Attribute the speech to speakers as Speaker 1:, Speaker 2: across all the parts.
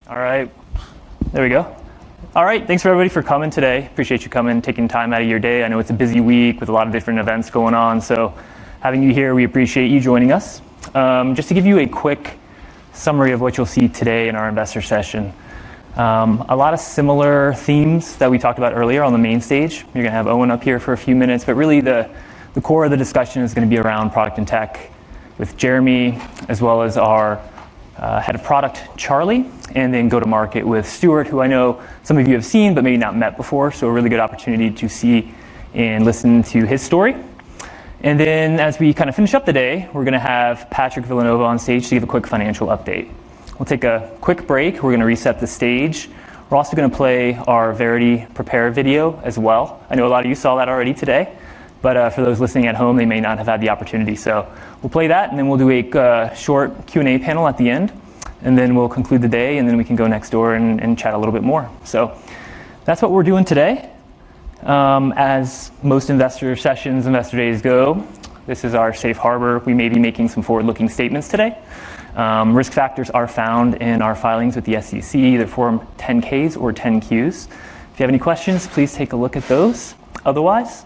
Speaker 1: All right, there we go. All right, thanks for everybody for coming today. Appreciate you coming, taking time out of your day. I know it's a busy week with a lot of different events going on, so having you here, we appreciate you joining us. Just to give you a quick summary of what you'll see today in our investor session. A lot of similar themes that we talked about earlier on the main stage. You're going to have Owen up here for a few minutes, but really the core of the discussion is going to be around product and tech with Jeremy, as well as our head of product, Charlie, and then go to market with Stuart, who I know some of you have seen but maybe not met before, so a really good opportunity to see and listen to his story. And then as we kind of finish up the day, we're going to have Patrick Villanova on stage to give a quick financial update. We'll take a quick break. We're going to reset the stage. We're also going to play our Verity Prepare video as well. I know a lot of you saw that already today, but for those listening at home, they may not have had the opportunity. So we'll play that, and then we'll do a short Q&A panel at the end, and then we'll conclude the day, and then we can go next door and chat a little bit more. So that's what we're doing today. As most investor sessions, investor days go, this is our safe harbor. We may be making some forward-looking statements today. Risk factors are found in our filings with the SEC, either Form 10-Ks or 10-Qs. If you have any questions, please take a look at those. Otherwise,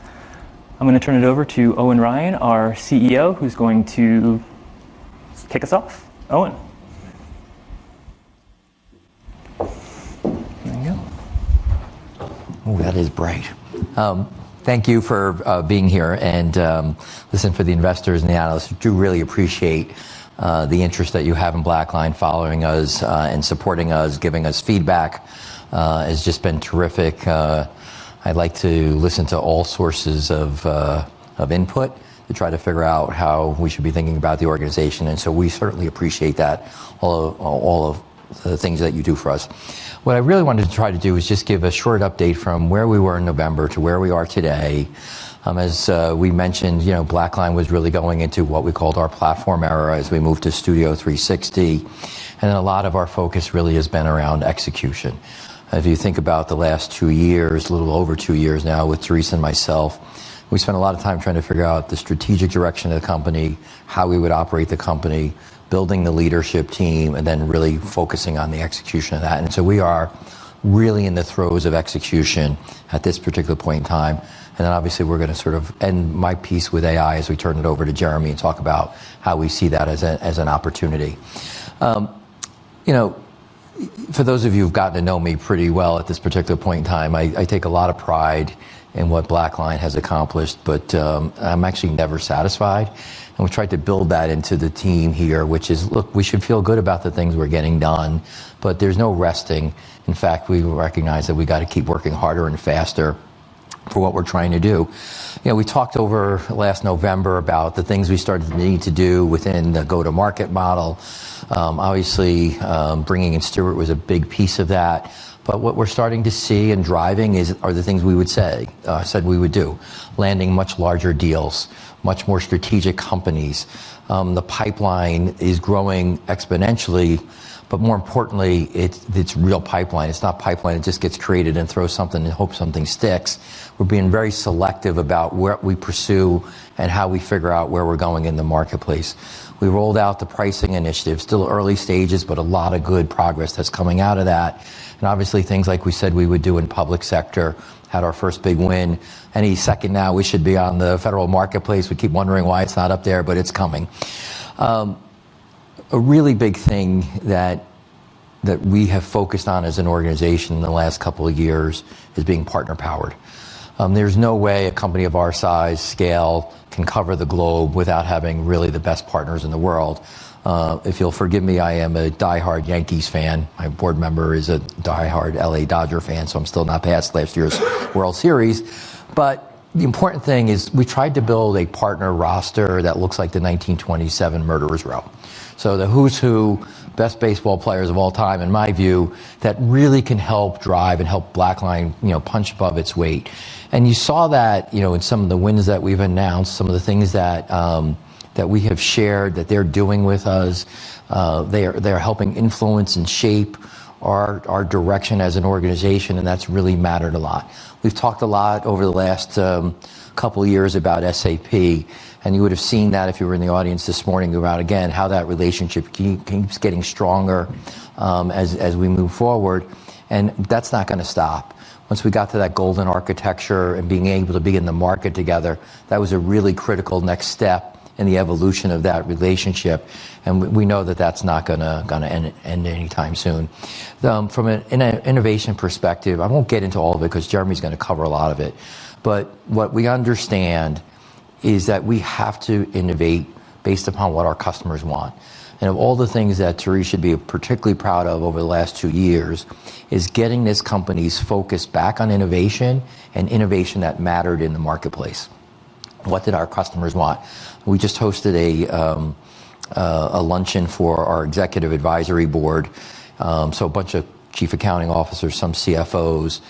Speaker 1: I'm going to turn it over to Owen Ryan, our CEO, who's going to kick us off. Owen. There you go.
Speaker 2: Oh, that is bright. Thank you for being here, and listen, for the investors and the analysts, do really appreciate the interest that you have in BlackLine, following us and supporting us, giving us feedback. Has just been terrific. I'd like to listen to all sources of input to try to figure out how we should be thinking about the organization, and so we certainly appreciate that, all of the things that you do for us. What I really wanted to try to do is just give a short update from where we were in November to where we are today. As we mentioned, BlackLine was really going into what we called our platform era as we moved to Studio 360, and a lot of our focus really has been around execution. If you think about the last 2 years, a little over 2 years now, with Teresa and myself, we spent a lot of time trying to figure out the strategic direction of the company, how we would operate the company, building the leadership team, and then really focusing on the execution of that. And so we are really in the throes of execution at this particular point in time. And then obviously we're going to sort of end my piece with AI as we turn it over to Jeremy and talk about how we see that as an opportunity. For those of you who've gotten to know me pretty well at this particular point in time, I take a lot of pride in what BlackLine has accomplished, but I'm actually never satisfied. And we tried to build that into the team here, which is, look, we should feel good about the things we're getting done, but there's no resting. In fact, we recognize that we got to keep working harder and faster for what we're trying to do. We talked over last November about the things we started to need to do within the go-to-market model. Obviously, bringing in Stuart was a big piece of that. But what we're starting to see and driving are the things we said we would do. Landing much larger deals, much more strategic companies. The pipeline is growing exponentially, but more importantly, it's real pipeline. It's not pipeline that just gets created and throws something and hope something sticks. We're being very selective about where we pursue and how we figure out where we're going in the marketplace. We rolled out the pricing initiative, still early stages, but a lot of good progress that's coming out of that. And obviously things like we said we would do in public sector, had our first big win. Any second now we should be on the federal marketplace. We keep wondering why it's not up there, but it's coming. A really big thing that we have focused on as an organization in the last couple of years is being partner powered. There's no way a company of our size, scale, can cover the globe without having really the best partners in the world. If you'll forgive me, I am a diehard Yankees fan. My board member is a diehard LA Dodger fan, so I'm still not past last year's World Series. But the important thing is we tried to build a partner roster that looks like the 1927 Murderers Row. So the who's who, best baseball players of all time, in my view, that really can help drive and help BlackLine, punch above its weight. And you saw that, in some of the wins that we've announced, some of the things that we have shared that they're doing with us. They're helping influence and shape our direction as an organization, and that's really mattered a lot. We've talked a lot over the last couple of years about SAP, and you would have seen that if you were in the audience this morning about, again, how that relationship keeps getting stronger as we move forward, and that's not going to stop. Once we got to that golden architecture and being able to be in the market together, that was a really critical next step in the evolution of that relationship, and we know that that's not going to end anytime soon. From an innovation perspective, I won't get into all of it because Jeremy's going to cover a lot of it, but what we understand is that we have to innovate based upon what our customers want. And of all the things that Therese should be particularly proud of over the last 2 years is getting this company's focus back on innovation and innovation that mattered in the marketplace. What did our customers want? We just hosted a luncheon for our executive advisory board, so a bunch of chief accounting officers, some CFOs,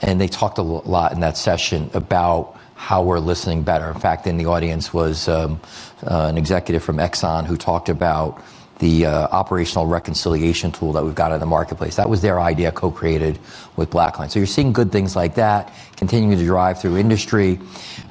Speaker 2: and they talked a lot in that session about how we're listening better. In fact, in the audience was an executive from Exxon who talked about the operational reconciliation tool that we've got in the marketplace. That was their idea, co-created with BlackLine. So you're seeing good things like that, continuing to drive through industry.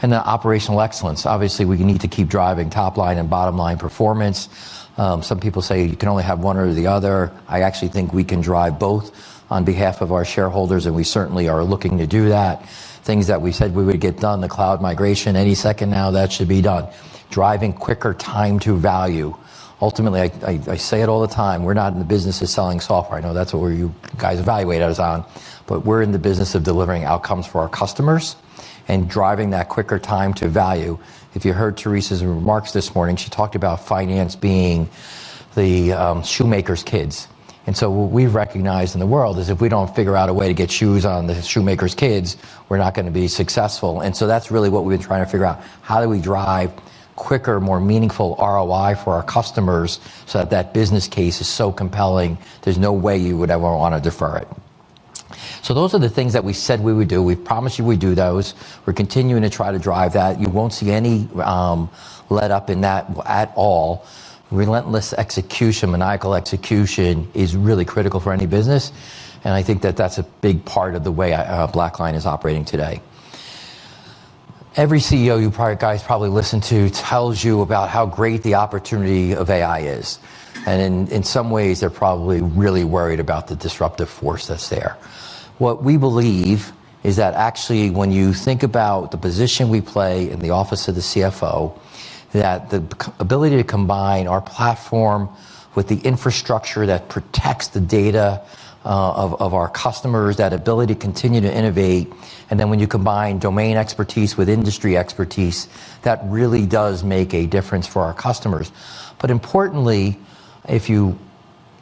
Speaker 2: And the operational excellence. Obviously, we need to keep driving top line and bottom line performance. Some people say you can only have one or the other. I actually think we can drive both on behalf of our shareholders, and we certainly are looking to do that. Things that we said we would get done, the cloud migration, any second now, that should be done. Driving quicker time to value. Ultimately, I say it all the time, we're not in the business of selling software. I know that's what you guys evaluate us on, but we're in the business of delivering outcomes for our customers and driving that quicker time to value. If you heard Therese's remarks this morning, she talked about finance being the shoemaker's kids. And so what we've recognized in the world is if we don't figure out a way to get shoes on the shoemaker's kids, we're not going to be successful. And so that's really what we've been trying to figure out. How do we drive quicker, more meaningful ROI for our customers so that that business case is so compelling, there's no way you would ever want to defer it. So those are the things that we said we would do. We promised you we'd do those. We're continuing to try to drive that. You won't see any let up in that at all. Relentless execution, maniacal execution is really critical for any business. And I think that that's a big part of the way BlackLine is operating today. Every CEO you guys probably listen to tells you about how great the opportunity of AI is. And in some ways, they're probably really worried about the disruptive force that's there. What we believe is that actually when you think about the position we play in the office of the CFO, that the ability to combine our platform with the infrastructure that protects the data of our customers, that ability to continue to innovate, and then when you combine domain expertise with industry expertise, that really does make a difference for our customers. But importantly, if you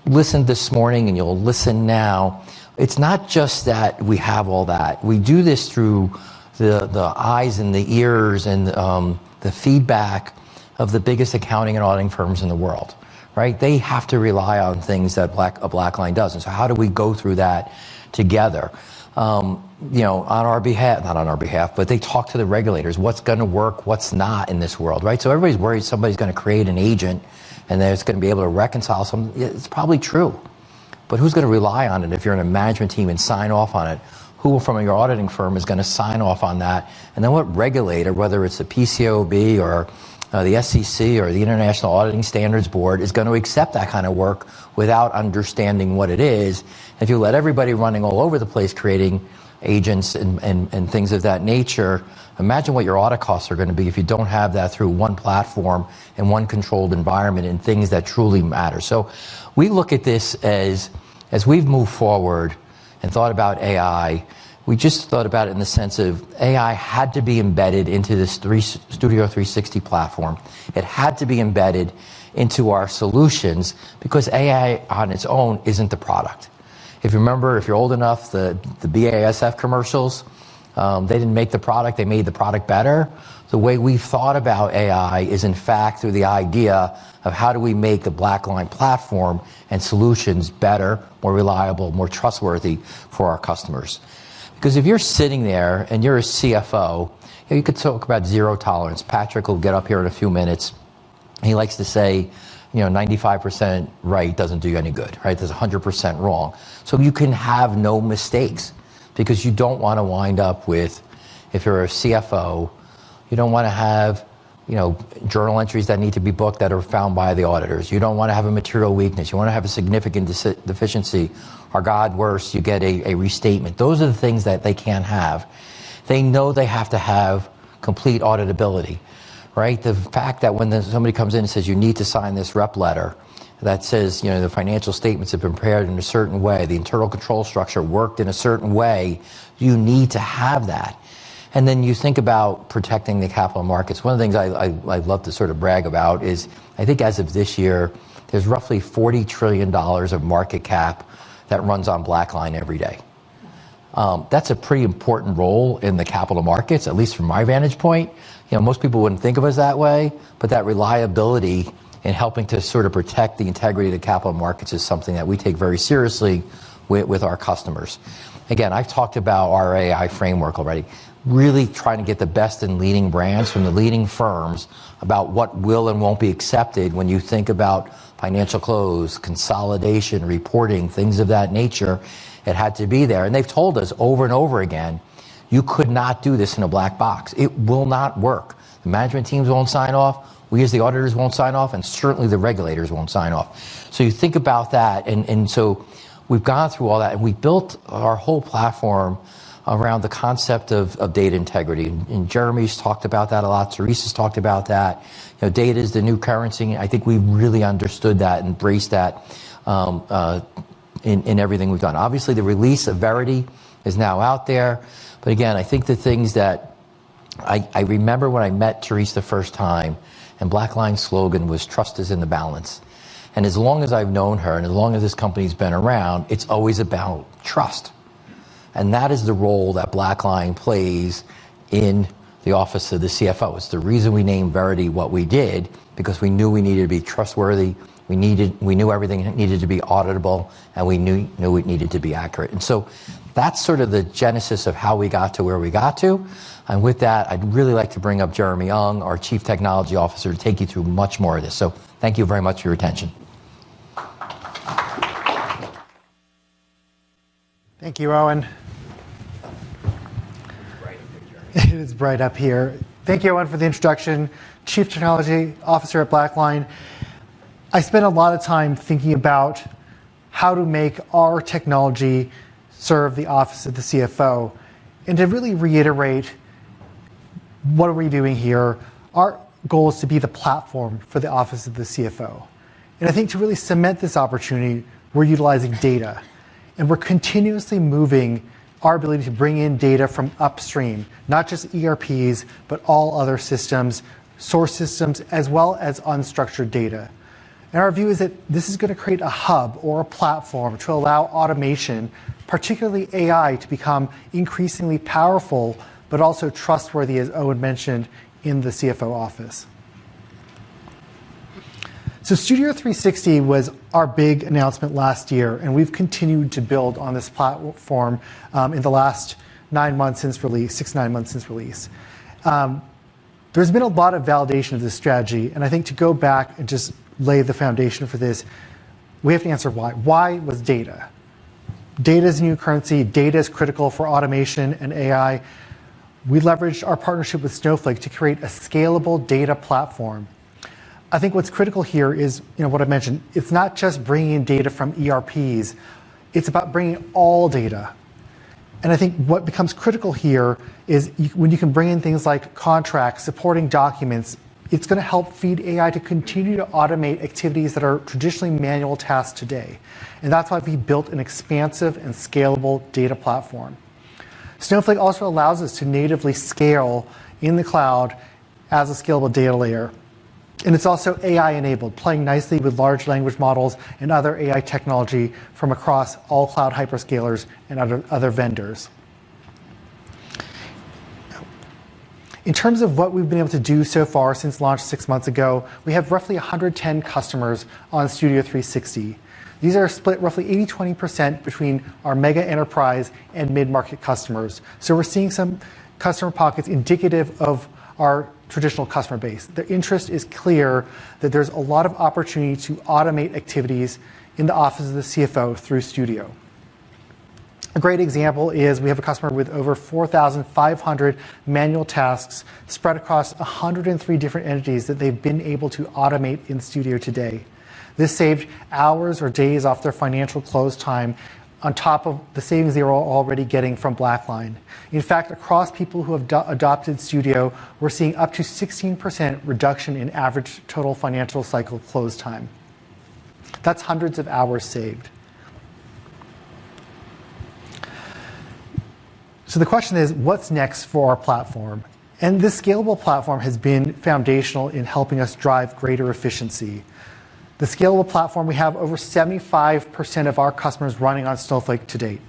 Speaker 2: listened this morning and you'll listen now, it's not just that we have all that. We do this through the eyes and the ears and the feedback of the biggest accounting and auditing firms in the world, right? They have to rely on things that BlackLine does. And so how do we go through that together? On our behalf, not on our behalf, but they talk to the regulators. What's going to work, what's not in this world, right? So everybody's worried somebody's going to create an agent and that it's going to be able to reconcile something. It's probably true. But who's going to rely on it if you're in a management team and sign off on it? Who from your auditing firm is going to sign off on that? And then what regulator, whether it's the PCAOB or the SEC or the International Auditing Standards Board, is going to accept that kind of work without understanding what it is? If you let everybody running all over the place creating agents and things of that nature, imagine what your audit costs are going to be if you don't have that through one platform and one controlled environment and things that truly matter. So we look at this as we've moved forward and thought about AI, we just thought about it in the sense of AI had to be embedded into this Studio 360 platform. It had to be embedded into our solutions because AI on its own isn't the product. If you remember, if you're old enough, the BASF commercials, they didn't make the product, they made the product better. The way we've thought about AI is in fact through the idea of how do we make the BlackLine platform and solutions better, more reliable, more trustworthy for our customers. Because if you're sitting there and you're a CFO, you could talk about zero tolerance. Patrick will get up here in a few minutes. He likes to say, 95% right doesn't do you any good, right? There's 100% wrong. So you can have no mistakes because you don't want to wind up with, if you're a CFO, you don't want to have journal entries that need to be booked that are found by the auditors. You don't want to have a material weakness. You want to have a significant deficiency, or God worse, you get a restatement. Those are the things that they can't have. They know they have to have complete auditability, right? The fact that when somebody comes in and says you need to sign this rep letter that says the financial statements have been prepared in a certain way, the internal control structure worked in a certain way, you need to have that. And then you think about protecting the capital markets. One of the things I love to sort of brag about is, I think as of this year, there's roughly $40 trillion of market cap that runs on BlackLine every day. That's a pretty important role in the capital markets, at least from my vantage point. Most people wouldn't think of us that way, but that reliability in helping to sort of protect the integrity of the capital markets is something that we take very seriously with our customers. Again, I've talked about our AI framework already. Really trying to get the best and leading brands from the leading firms about what will and won't be accepted when you think about financial close, consolidation, reporting, things of that nature. It had to be there. And they've told us over and over again, you could not do this in a black box. It will not work. The management teams won't sign off. We as the auditors won't sign off. And certainly the regulators won't sign off. So you think about that. And so we've gone through all that. And we built our whole platform around the concept of data integrity. And Jeremy's talked about that a lot. Teresa's talked about that. Data is the new currency. I think we really understood that and embraced that in everything we've done. Obviously, the release of Verity is now out there. But again, I think the things that I remember when I met Teresa the first time, and BlackLine's slogan was "Trust is in the balance." And as long as I've known her, and as long as this company's been around, it's always about trust. And that is the role that BlackLine plays in the office of the CFO. It's the reason we named Verity what we did, because we knew we needed to be trustworthy. We knew everything needed to be auditable, and we knew it needed to be accurate. And so that's sort of the genesis of how we got to where we got to. And with that, I'd really like to bring up Jeremy Ung, our Chief Technology Officer, to take you through much more of this. So thank you very much for your attention.
Speaker 3: Thank you, Owen. It is bright up here. Thank you, Owen, for the introduction. Chief Technology Officer at BlackLine. I spent a lot of time thinking about how to make our technology serve the office of the CFO. And to really reiterate, what are we doing here? Our goal is to be the platform for the office of the CFO. And I think to really cement this opportunity, we're utilizing data. And we're continuously moving our ability to bring in data from upstream, not just ERPs, but all other systems, source systems, as well as unstructured data. And our view is that this is going to create a hub or a platform to allow automation, particularly AI, to become increasingly powerful, but also trustworthy, as Owen mentioned, in the CFO office. So Studio 360 was our big announcement last year, and we've continued to build on this platform in the last 9 months since release, 6-9 months since release. There's been a lot of validation of this strategy, and I think to go back and just lay the foundation for this, we have to answer why. Why was data? Data is new currency. Data is critical for automation and AI. We leveraged our partnership with Snowflake to create a scalable data platform. I think what's critical here is, what I mentioned. It's not just bringing in data from ERPs. It's about bringing all data. And I think what becomes critical here is when you can bring in things like contracts, supporting documents, it's going to help feed AI to continue to automate activities that are traditionally manual tasks today. And that's why we built an expansive and scalable data platform. Snowflake also allows us to natively scale in the cloud as a scalable data layer. And it's also AI enabled, playing nicely with large language models and other AI technology from across all cloud hyperscalers and other vendors. In terms of what we've been able to do so far since launch 6 months ago, we have roughly 110 customers on Studio 360. These are split roughly 80-20% between our mega enterprise and mid-market customers. So we're seeing some customer pockets indicative of our traditional customer base. The interest is clear that there's a lot of opportunity to automate activities in the office of the CFO through Studio. A great example is we have a customer with over 4,500 manual tasks spread across 103 different entities that they've been able to automate in Studio today. This saved hours or days off their financial close time on top of the savings they were already getting from BlackLine. In fact, across people who have adopted Studio, we're seeing up to 16% reduction in average total financial cycle close time. That's hundreds of hours saved. So the question is, what's next for our platform? And this scalable platform has been foundational in helping us drive greater efficiency. The scalable platform, we have over 75% of our customers running on Snowflake to date.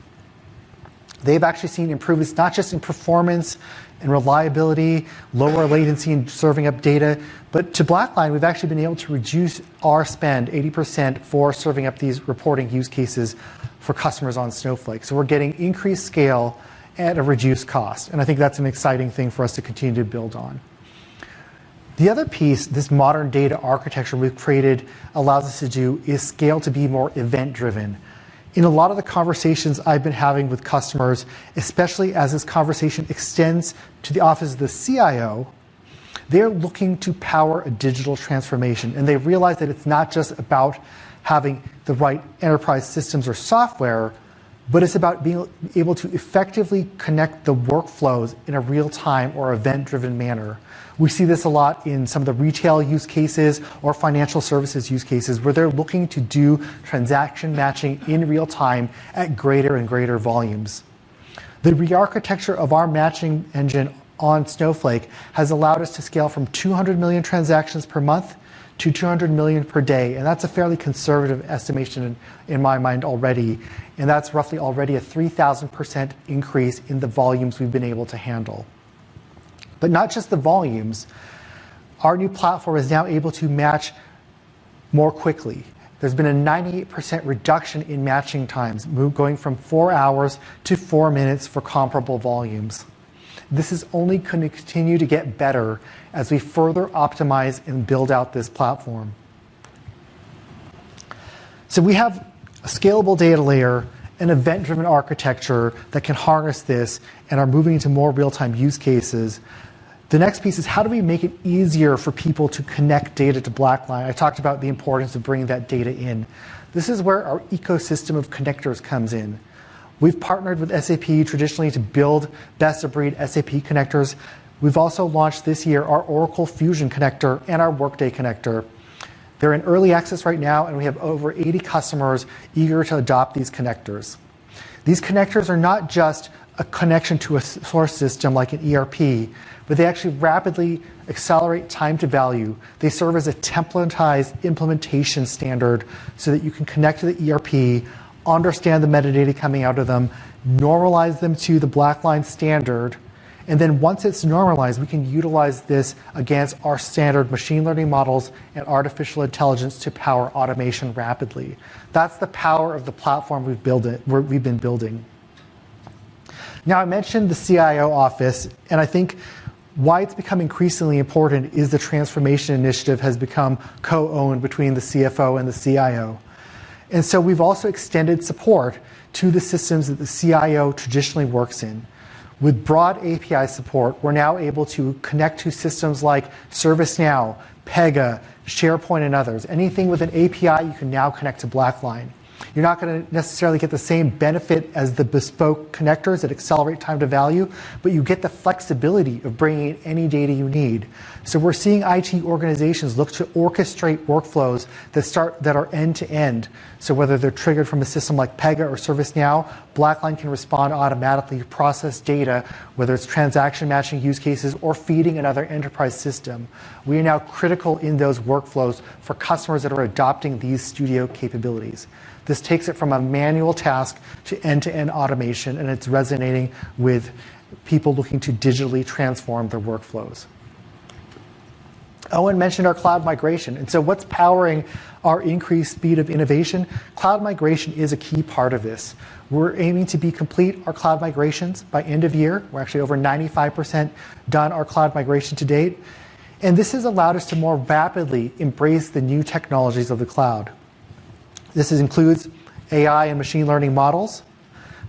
Speaker 3: They've actually seen improvements not just in performance and reliability, lower latency in serving up data, but to BlackLine, we've actually been able to reduce our spend 80% for serving up these reporting use cases for customers on Snowflake. So we're getting increased scale at a reduced cost. And I think that's an exciting thing for us to continue to build on. The other piece, this modern data architecture we've created allows us to do is scale to be more event-driven. In a lot of the conversations I've been having with customers, especially as this conversation extends to the office of the CIO, they're looking to power a digital transformation. And they realize that it's not just about having the right enterprise systems or software, but it's about being able to effectively connect the workflows in a real-time or event-driven manner. We see this a lot in some of the retail use cases or financial services use cases where they're looking to do transaction matching in real time at greater and greater volumes. The re-architecture of our matching engine on Snowflake has allowed us to scale from 200 million transactions per month to 200 million per day. And that's a fairly conservative estimation in my mind already. And that's roughly already a 3,000% increase in the volumes we've been able to handle. But not just the volumes, our new platform is now able to match more quickly. There's been a 98% reduction in matching times, going from 4 hours to 4 minutes for comparable volumes. This is only going to continue to get better as we further optimize and build out this platform. So we have a scalable data layer, an event-driven architecture that can harness this and are moving into more real-time use cases. The next piece is how do we make it easier for people to connect data to BlackLine? I talked about the importance of bringing that data in. This is where our ecosystem of connectors comes in. We've partnered with SAP traditionally to build best-of-breed SAP connectors. We've also launched this year our Oracle Fusion connector and our Workday connector. They're in early access right now, and we have over 80 customers eager to adopt these connectors. These connectors are not just a connection to a source system like an ERP, but they actually rapidly accelerate time to value. They serve as a templatized implementation standard so that you can connect to the ERP, understand the metadata coming out of them, normalize them to the BlackLine standard, and then once it's normalized, we can utilize this against our standard machine learning models and artificial intelligence to power automation rapidly. That's the power of the platform we've been building. Now, I mentioned the CIO office, and I think why it's become increasingly important is the transformation initiative has become co-owned between the CFO and the CIO. And so we've also extended support to the systems that the CIO traditionally works in. With broad API support, we're now able to connect to systems like ServiceNow, Pega, SharePoint, and others. Anything with an API, you can now connect to BlackLine. You're not going to necessarily get the same benefit as the bespoke connectors that accelerate time to value, but you get the flexibility of bringing in any data you need. So we're seeing IT organizations look to orchestrate workflows that are end-to-end. So whether they're triggered from a system like Pega or ServiceNow, BlackLine can respond automatically, process data, whether it's transaction matching use cases or feeding another enterprise system. We are now critical in those workflows for customers that are adopting these Studio capabilities. This takes it from a manual task to end-to-end automation, and it's resonating with people looking to digitally transform their workflows. Owen mentioned our cloud migration. And so what's powering our increased speed of innovation? Cloud migration is a key part of this. We're aiming to be complete our cloud migrations by end of year. We're actually over 95% done our cloud migration to date. And this has allowed us to more rapidly embrace the new technologies of the cloud. This includes AI and machine learning models,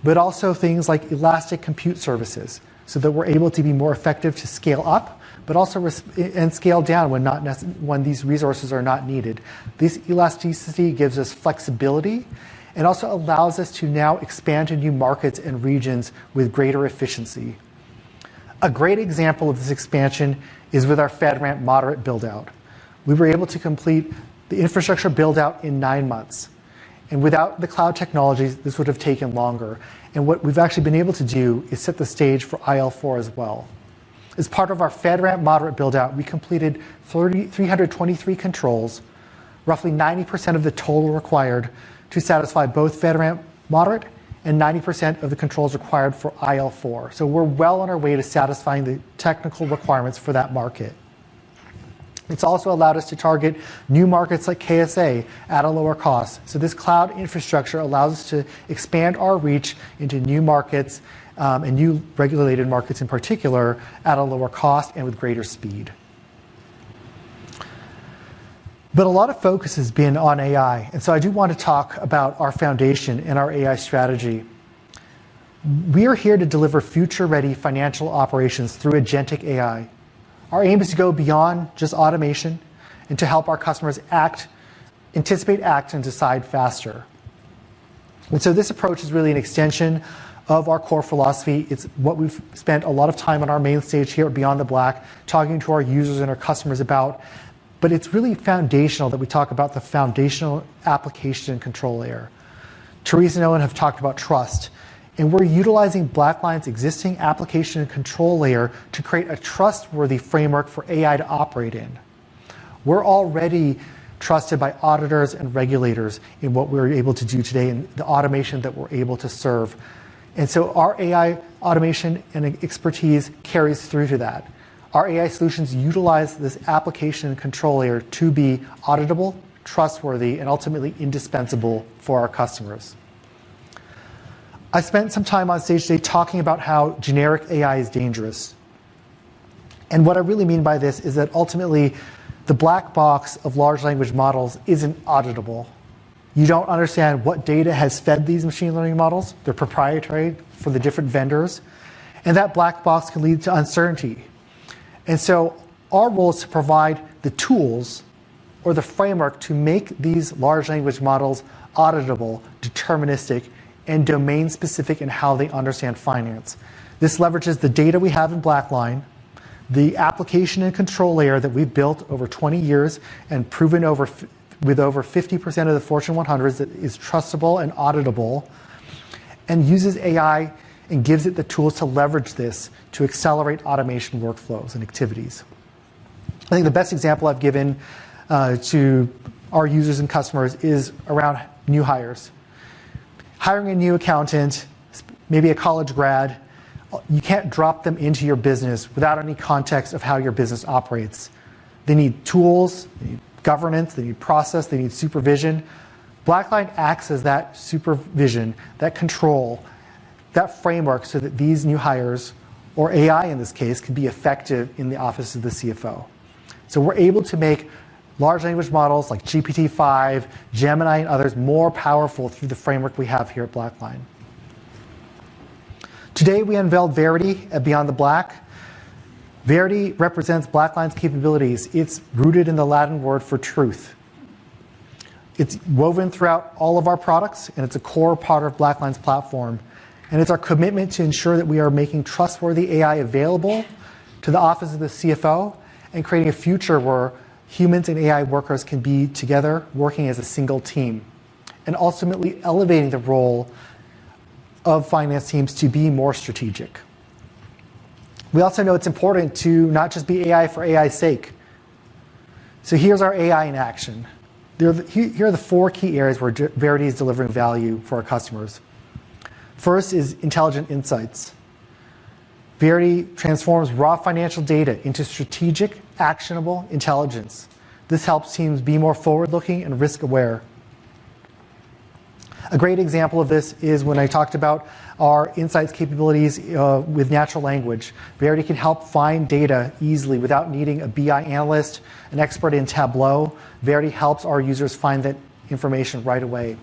Speaker 3: but also things like elastic compute services, so that we're able to be more effective to scale up, but also and scale down when these resources are not needed. This elasticity gives us flexibility and also allows us to now expand to new markets and regions with greater efficiency. A great example of this expansion is with our FedRAMP moderate build-out. We were able to complete the infrastructure build-out in 9 months. And without the cloud technologies, this would have taken longer. And what we've actually been able to do is set the stage for IL4 as well. As part of our FedRAMP moderate build-out, we completed 323 controls, roughly 90% of the total required to satisfy both FedRAMP moderate and 90% of the controls required for IL4. So we're well on our way to satisfying the technical requirements for that market. It's also allowed us to target new markets like KSA at a lower cost. So this cloud infrastructure allows us to expand our reach into new markets and new regulated markets in particular at a lower cost and with greater speed. But a lot of focus has been on AI. And so I do want to talk about our foundation and our AI strategy. We are here to deliver future-ready financial operations through agentic AI. Our aim is to go beyond just automation and to help our customers anticipate, act, and decide faster. And so this approach is really an extension of our core philosophy. It's what we've spent a lot of time on our main stage here at Beyond the Black, talking to our users and our customers about. But it's really foundational that we talk about the foundational application and control layer. Therese and Owen have talked about trust. And we're utilizing BlackLine's existing application and control layer to create a trustworthy framework for AI to operate in. We're already trusted by auditors and regulators in what we're able to do today and the automation that we're able to serve. And so our AI automation and expertise carries through to that. Our AI solutions utilize this application and control layer to be auditable, trustworthy, and ultimately indispensable for our customers. I spent some time on stage today talking about how generic AI is dangerous. And what I really mean by this is that ultimately the black box of large language models isn't auditable. You don't understand what data has fed these machine learning models. They're proprietary for the different vendors. And that black box can lead to uncertainty. And so our role is to provide the tools or the framework to make these large language models auditable, deterministic, and domain-specific in how they understand finance. This leverages the data we have in BlackLine, the application and control layer that we've built over 20 years and proven with over 50% of the Fortune 100s that is trustable and auditable, and uses AI and gives it the tools to leverage this to accelerate automation workflows and activities. I think the best example I've given to our users and customers is around new hires. Hiring a new accountant, maybe a college grad, you can't drop them into your business without any context of how your business operates. They need tools, they need governance, they need process, they need supervision. BlackLine acts as that supervision, that control, that framework so that these new hires, or AI in this case, can be effective in the office of the CFO. So we're able to make large language models like GPT-5, Gemini, and others more powerful through the framework we have here at BlackLine. Today we unveiled Verity at Beyond the Black. Verity represents BlackLine's capabilities. It's rooted in the Latin word for truth. It's woven throughout all of our products, and it's a core part of BlackLine's platform. And it's our commitment to ensure that we are making trustworthy AI available to the office of the CFO and creating a future where humans and AI workers can be together working as a single team, and ultimately elevating the role of finance teams to be more strategic. We also know it's important to not just be AI for AI's sake. So here's our AI in action. Here are the 4 key areas where Verity is delivering value for our customers. First is intelligent insights. Verity transforms raw financial data into strategic, actionable intelligence. This helps teams be more forward-looking and risk-aware. A great example of this is when I talked about our insights capabilities with natural language. Verity can help find data easily without needing a BI analyst, an expert in Tableau. Verity helps our users find that information right away.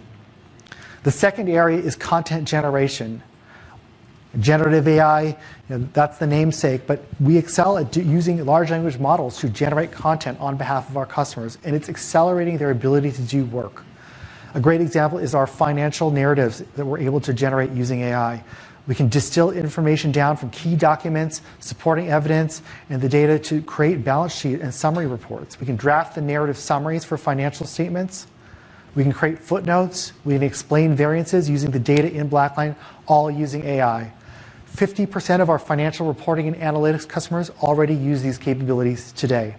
Speaker 3: The second area is content generation. Generative AI, that's the namesake, but we excel at using large language models to generate content on behalf of our customers, and it's accelerating their ability to do work. A great example is our financial narratives that we're able to generate using AI. We can distill information down from key documents, supporting evidence, and the data to create balance sheet and summary reports. We can draft the narrative summaries for financial statements. We can create footnotes. We can explain variances using the data in BlackLine, all using AI. 50% of our financial reporting and analytics customers already use these capabilities today.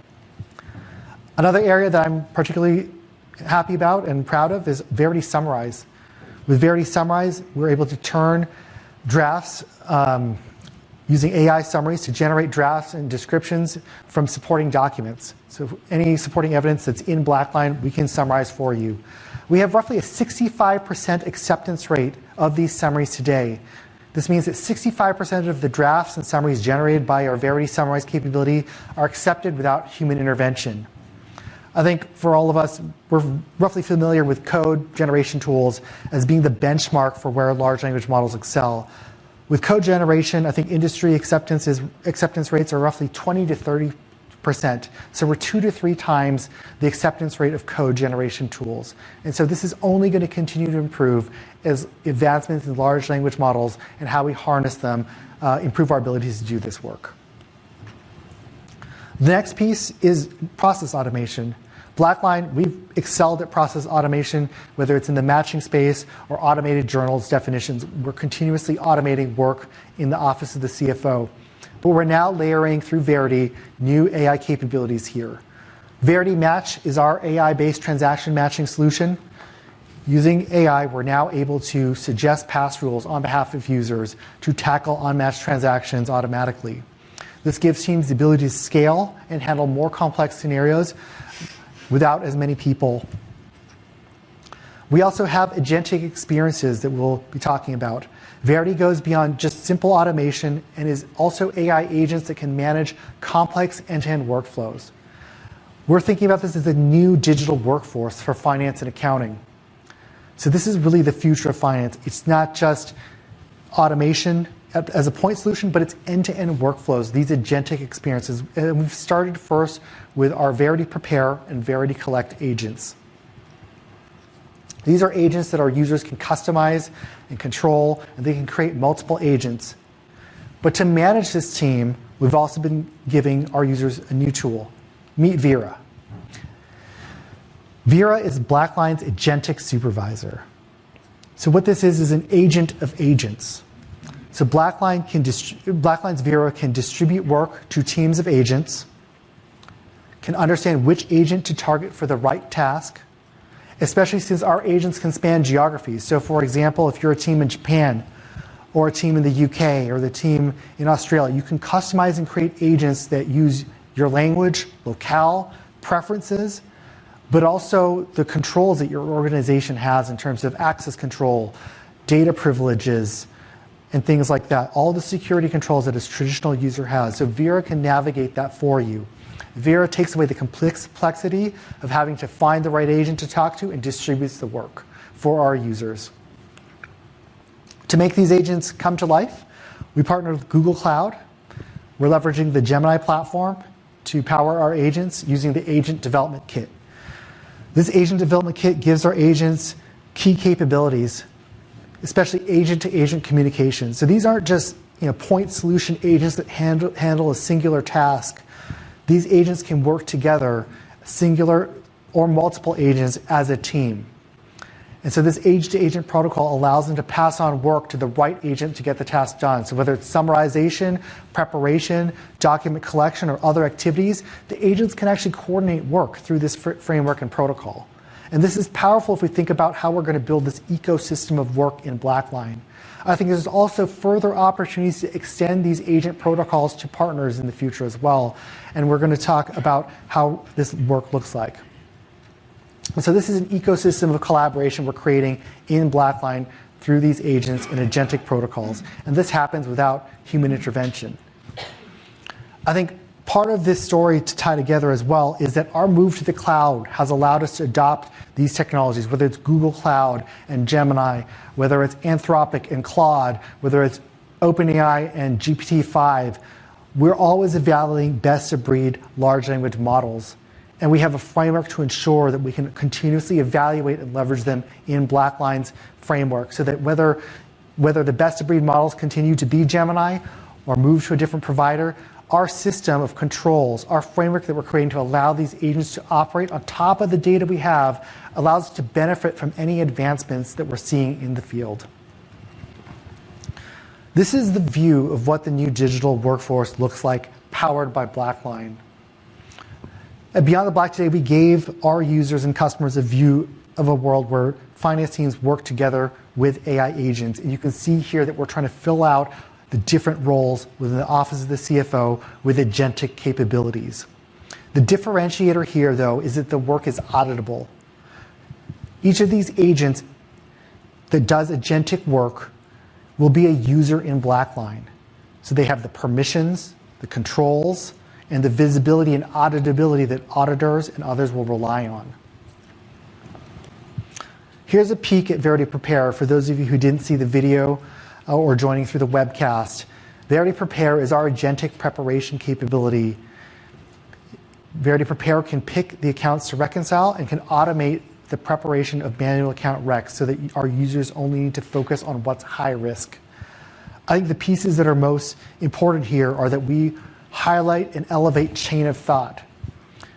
Speaker 3: Another area that I'm particularly happy about and proud of is Verity Summarize. With Verity Summarize, we're able to turn drafts using AI summaries to generate drafts and descriptions from supporting documents. So any supporting evidence that's in BlackLine, we can summarize for you. We have roughly a 65% acceptance rate of these summaries today. This means that 65% of the drafts and summaries generated by our Verity Summarize capability are accepted without human intervention. I think for all of us, we're roughly familiar with code generation tools as being the benchmark for where large language models excel. With code generation, I think industry acceptance rates are roughly 20 to 30%. So we're 2 to 3 times the acceptance rate of code generation tools. And so this is only going to continue to improve as advancements in large language models and how we harness them improve our abilities to do this work. The next piece is process automation. BlackLine, we've excelled at process automation, whether it's in the matching space or automated journals definitions. We're continuously automating work in the office of the CFO. But we're now layering through Verity new AI capabilities here. Verity Match is our AI-based transaction matching solution. Using AI, we're now able to suggest pass rules on behalf of users to tackle unmatched transactions automatically. This gives teams the ability to scale and handle more complex scenarios without as many people. We also have agentic experiences that we'll be talking about. Verity goes beyond just simple automation and is also AI agents that can manage complex end-to-end workflows. We're thinking about this as a new digital workforce for finance and accounting. So this is really the future of finance. It's not just automation as a point solution, but it's end-to-end workflows, these agentic experiences. And we've started first with our Verity Prepare and Verity Collect agents. These are agents that our users can customize and control, and they can create multiple agents. But to manage this team, we've also been giving our users a new tool. Meet Vera. Vera is BlackLine's agentic supervisor. So what this is an agent of agents. So BlackLine's Vera can distribute work to teams of agents, can understand which agent to target for the right task, especially since our agents can span geographies. So for example, if you're a team in Japan or a team in the UK or the team in Australia, you can customize and create agents that use your language, locale, preferences, but also the controls that your organization has in terms of access control, data privileges, and things like that. All the security controls that a traditional user has. So Vera can navigate that for you. Vera takes away the complexity of having to find the right agent to talk to and distributes the work for our users. To make these agents come to life, we partnered with Google Cloud. We're leveraging the Gemini platform to power our agents using the Agent Development Kit. This Agent Development Kit gives our agents key capabilities, especially agent-to-agent communication. So these aren't just point solution agents that handle a singular task. These agents can work together, singular or multiple agents as a team. And so this agent-to-agent protocol allows them to pass on work to the right agent to get the task done. So whether it's summarization, preparation, document collection, or other activities, the agents can actually coordinate work through this framework and protocol. And this is powerful if we think about how we're going to build this ecosystem of work in BlackLine. I think there's also further opportunities to extend these agent protocols to partners in the future as well. And we're going to talk about how this work looks like. And so this is an ecosystem of collaboration we're creating in BlackLine through these agents and agentic protocols. And this happens without human intervention. I think part of this story to tie together as well is that our move to the cloud has allowed us to adopt these technologies, whether it's Google Cloud and Gemini, whether it's Anthropic and Claude, whether it's OpenAI and GPT-5. We're always evaluating best-of-breed large language models. And we have a framework to ensure that we can continuously evaluate and leverage them in BlackLine's framework so that whether the best-of-breed models continue to be Gemini or move to a different provider, our system of controls, our framework that we're creating to allow these agents to operate on top of the data we have, allows us to benefit from any advancements that we're seeing in the field. This is the view of what the new digital workforce looks like, powered by BlackLine. At Beyond the Black today, we gave our users and customers a view of a world where finance teams work together with AI agents. And you can see here that we're trying to fill out the different roles within the office of the CFO with agentic capabilities. The differentiator here, though, is that the work is auditable. Each of these agents that does agentic work will be a user in BlackLine. So they have the permissions, the controls, and the visibility and auditability that auditors and others will rely on. Here's a peek at Verity Prepare for those of you who didn't see the video or joining through the webcast. Verity Prepare is our agentic preparation capability. Verity Prepare can pick the accounts to reconcile and can automate the preparation of manual account recs so that our users only need to focus on what's high risk. I think the pieces that are most important here are that we highlight and elevate chain of thought.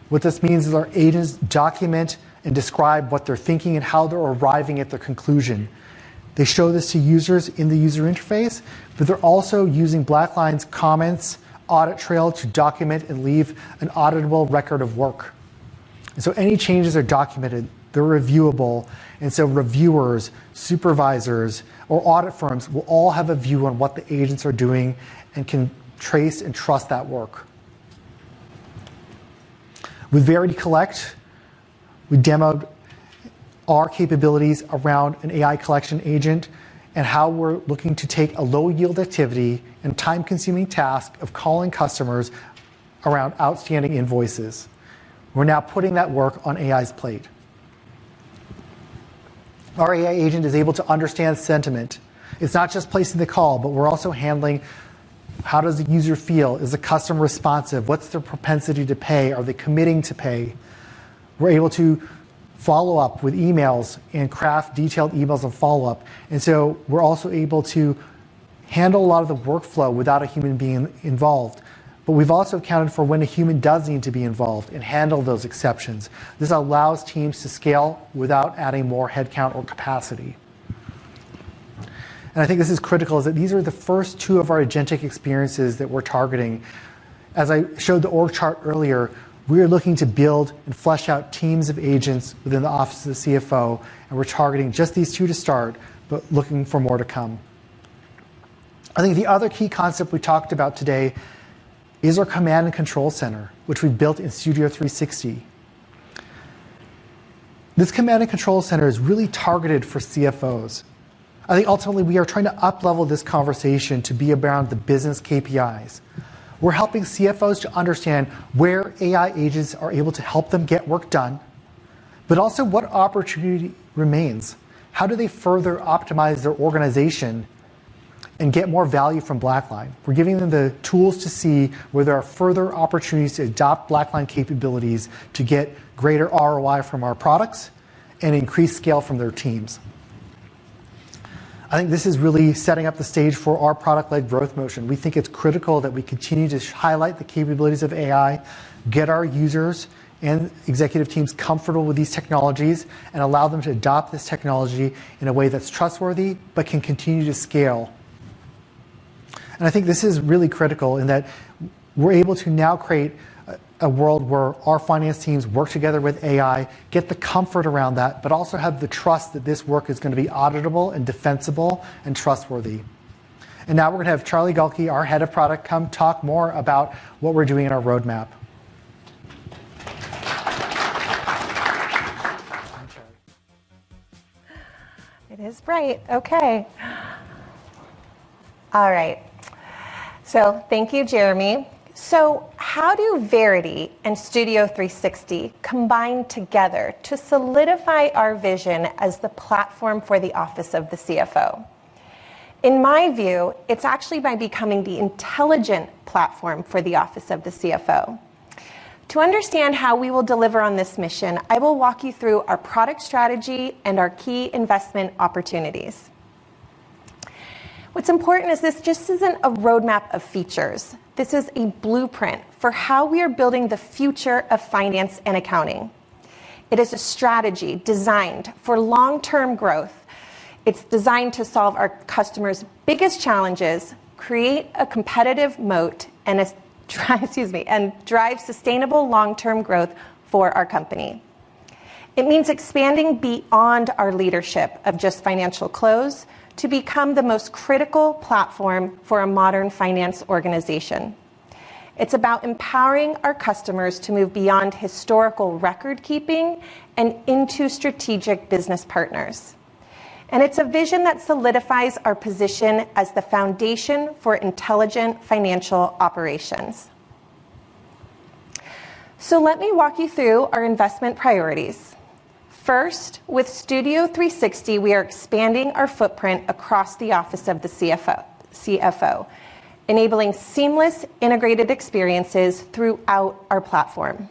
Speaker 3: What this means is our agents document and describe what they're thinking and how they're arriving at their conclusion. They show this to users in the user interface, but they're also using BlackLine's comments audit trail to document and leave an auditable record of work. And so any changes are documented, they're reviewable, and so reviewers, supervisors, or audit firms will all have a view on what the agents are doing and can trace and trust that work. With Verity Collect, we demoed our capabilities around an AI collection agent and how we're looking to take a low-yield activity and time-consuming task of calling customers around outstanding invoices. We're now putting that work on AI's plate. Our AI agent is able to understand sentiment. It's not just placing the call, but we're also handling how does the user feel? Is the customer responsive? What's their propensity to pay? Are they committing to pay? We're able to follow up with emails and craft detailed emails of follow-up. And so we're also able to handle a lot of the workflow without a human being involved. But we've also accounted for when a human does need to be involved and handle those exceptions. This allows teams to scale without adding more headcount or capacity. And I think this is critical, is that these are the first two of our agentic experiences that we're targeting. As I showed the org chart earlier, we are looking to build and flesh out teams of agents within the office of the CFO, and we're targeting just these two to start, but looking for more to come. I think the other key concept we talked about today is our command and control center, which we've built in Studio 360. This command and control center is really targeted for CFOs. I think ultimately we are trying to up-level this conversation to be around the business KPIs. We're helping CFOs to understand where AI agents are able to help them get work done, but also what opportunity remains. How do they further optimize their organization and get more value from BlackLine? We're giving them the tools to see where there are further opportunities to adopt BlackLine capabilities to get greater ROI from our products and increase scale from their teams. I think this is really setting up the stage for our product-led growth motion. We think it's critical that we continue to highlight the capabilities of AI, get our users and executive teams comfortable with these technologies, and allow them to adopt this technology in a way that's trustworthy but can continue to scale. And I think this is really critical in that we're able to now create a world where our finance teams work together with AI, get the comfort around that, but also have the trust that this work is going to be auditable and defensible and trustworthy. And now we're going to have Charlie Gulke, our head of product, come talk more about what we're doing in our roadmap.
Speaker 4: right. Okay. All right. So thank you, Jeremy. So how do Verity and Studio 360 combine together to solidify our vision as the platform for the office of the CFO? In my view, it's actually by becoming the intelligent platform for the office of the CFO. To understand how we will deliver on this mission, I will walk you through our product strategy and our key investment opportunities. What's important is this just isn't a roadmap of features. This is a blueprint for how we are building the future of finance and accounting. It is a strategy designed for long-term growth. It's designed to solve our customers' biggest challenges, create a competitive moat, and drive sustainable long-term growth for our company. It means expanding beyond our leadership of just financial close to become the most critical platform for a modern finance organization. It's about empowering our customers to move beyond historical record keeping and into strategic business partners. And it's a vision that solidifies our position as the foundation for intelligent financial operations. So let me walk you through our investment priorities. First, with Studio 360, we are expanding our footprint across the office of the CFO, enabling seamless integrated experiences throughout our platform.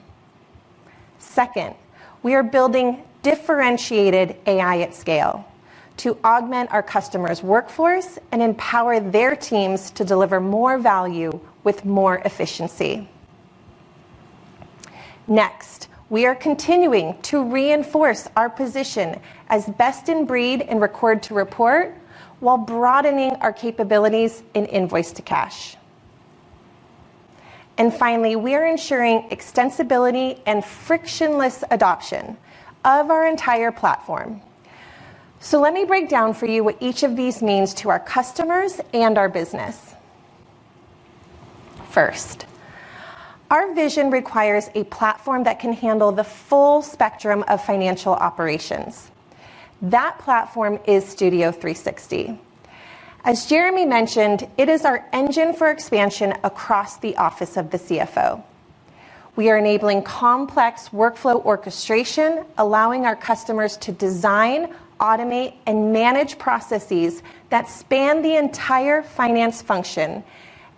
Speaker 4: Second, we are building differentiated AI at scale to augment our customers' workforce and empower their teams to deliver more value with more efficiency. Next, we are continuing to reinforce our position as best in breed in record to report while broadening our capabilities in invoice to cash. And finally, we are ensuring extensibility and frictionless adoption of our entire platform. So let me break down for you what each of these means to our customers and our business. First, our vision requires a platform that can handle the full spectrum of financial operations. That platform is Studio 360. As Jeremy mentioned, it is our engine for expansion across the office of the CFO. We are enabling complex workflow orchestration, allowing our customers to design, automate, and manage processes that span the entire finance function.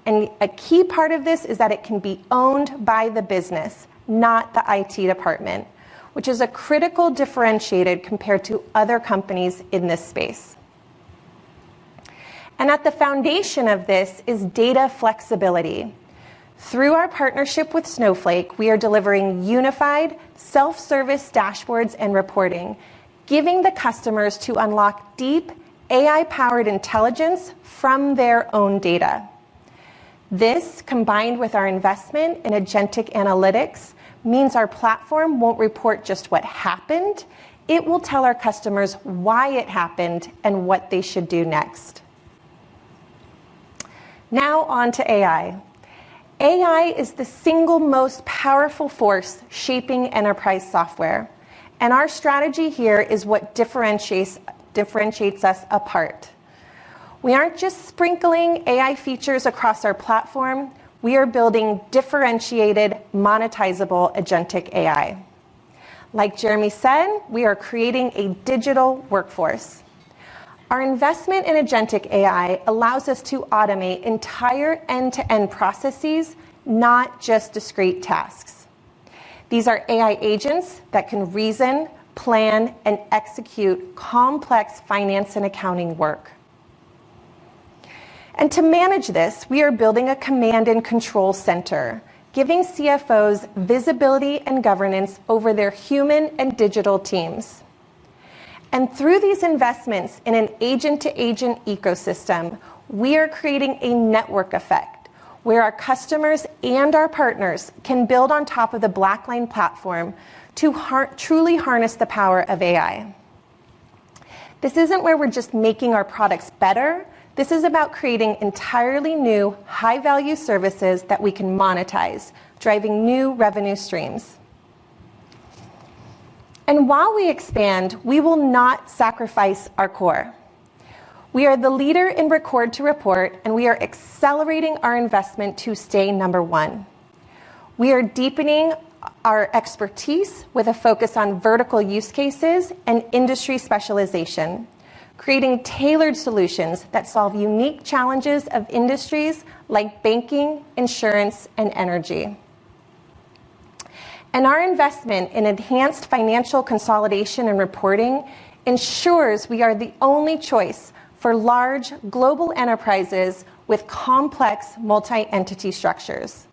Speaker 4: And a key part of this is that it can be owned by the business, not the IT department, which is a critical differentiator compared to other companies in this space. And at the foundation of this is data flexibility. Through our partnership with Snowflake, we are delivering unified self-service dashboards and reporting, giving the customers to unlock deep AI-powered intelligence from their own data. This, combined with our investment in agentic analytics, means our platform won't report just what happened. It will tell our customers why it happened and what they should do next. Now on to AI. AI is the single most powerful force shaping enterprise software. And our strategy here is what differentiates us apart. We aren't just sprinkling AI features across our platform. We are building differentiated, monetizable agentic AI. Like Jeremy said, we are creating a digital workforce. Our investment in agentic AI allows us to automate entire end-to-end processes, not just discrete tasks. These are AI agents that can reason, plan, and execute complex finance and accounting work. And to manage this, we are building a command and control center, giving CFOs visibility and governance over their human and digital teams. And through these investments in an agent-to-agent ecosystem, we are creating a network effect where our customers and our partners can build on top of the BlackLine platform to truly harness the power of AI. This isn't where we're just making our products better. This is about creating entirely new, high-value services that we can monetize, driving new revenue streams. And while we expand, we will not sacrifice our core. We are the leader in record to report, and we are accelerating our investment to stay number one. We are deepening our expertise with a focus on vertical use cases and industry specialization, creating tailored solutions that solve unique challenges of industries like banking, insurance, and energy. And our investment in enhanced financial consolidation and reporting ensures we are the only choice for large global enterprises with complex multi-entity structures.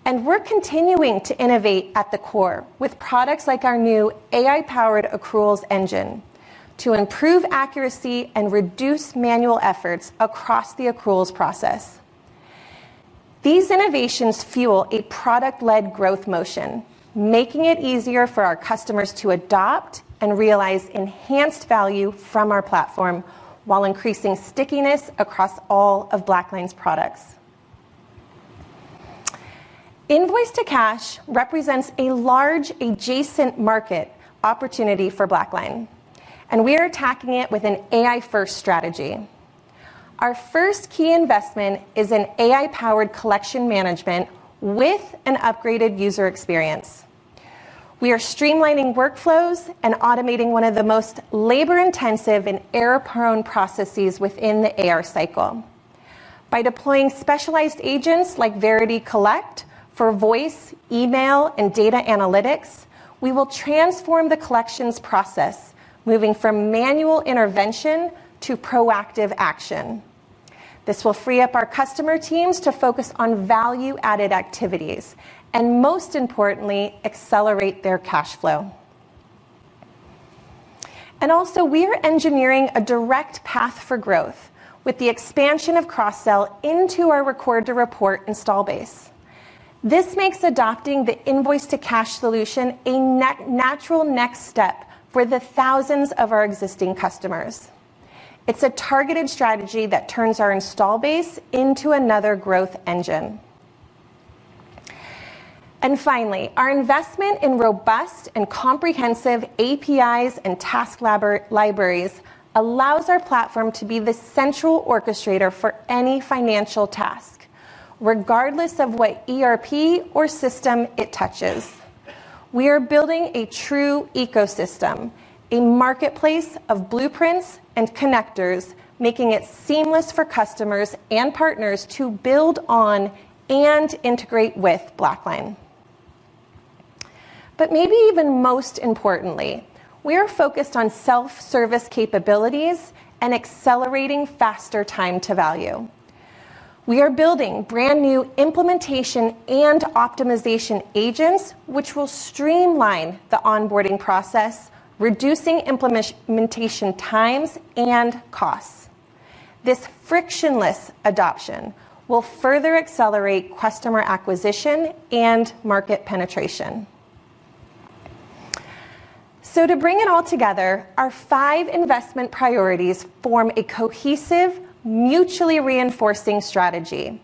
Speaker 4: And we're continuing to innovate at the core with products like our new AI-powered accruals engine to improve accuracy and reduce manual efforts across the accruals process. These innovations fuel a product-led growth motion, making it easier for our customers to adopt and realize enhanced value from our platform while increasing stickiness across all of BlackLine's products. Invoice to cash represents a large adjacent market opportunity for BlackLine, and we are attacking it with an AI-first strategy. Our first key investment is in AI-powered collection management with an upgraded user experience. We are streamlining workflows and automating one of the most labor-intensive and error-prone processes within the AR cycle. By deploying specialized agents like Verity Collect for voice, email, and data analytics, we will transform the collections process, moving from manual intervention to proactive action. This will free up our customer teams to focus on value-added activities and, most importantly, accelerate their cash flow. And also, we are engineering a direct path for growth with the expansion of cross-sell into our record-to-report install base. This makes adopting the invoice-to-cash solution a natural next step for the thousands of our existing customers. It's a targeted strategy that turns our install base into another growth engine. And finally, our investment in robust and comprehensive APIs and task libraries allows our platform to be the central orchestrator for any financial task, regardless of what ERP or system it touches. We are building a true ecosystem, a marketplace of blueprints and connectors, making it seamless for customers and partners to build on and integrate with BlackLine. But maybe even most importantly, we are focused on self-service capabilities and accelerating faster time to value. We are building brand new implementation and optimization agents, which will streamline the onboarding process, reducing implementation times and costs. This frictionless adoption will further accelerate customer acquisition and market penetration. So to bring it all together, our 5 investment priorities form a cohesive, mutually reinforcing strategy.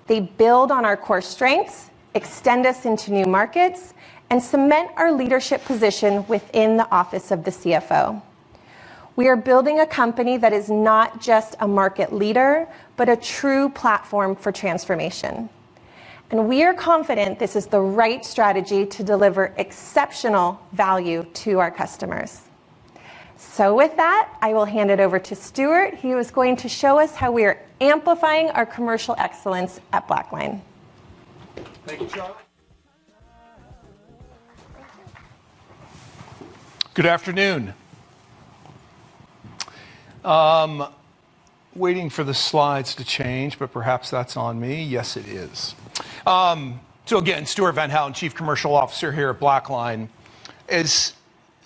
Speaker 4: They build on our core strengths, extend us into new markets, and cement our leadership position within the office of the CFO. We are building a company that is not just a market leader, but a true platform for transformation. And we are confident this is the right strategy to deliver exceptional value to our customers. So with that, I will hand it over to Stuart. He is going to show us how we are amplifying our commercial excellence at BlackLine.
Speaker 5: Thank you, Charlie. Good afternoon. Waiting for the slides to change, but perhaps that's on me. Yes, it is. So again, Stuart Van Houten, Chief Commercial Officer here at BlackLine. As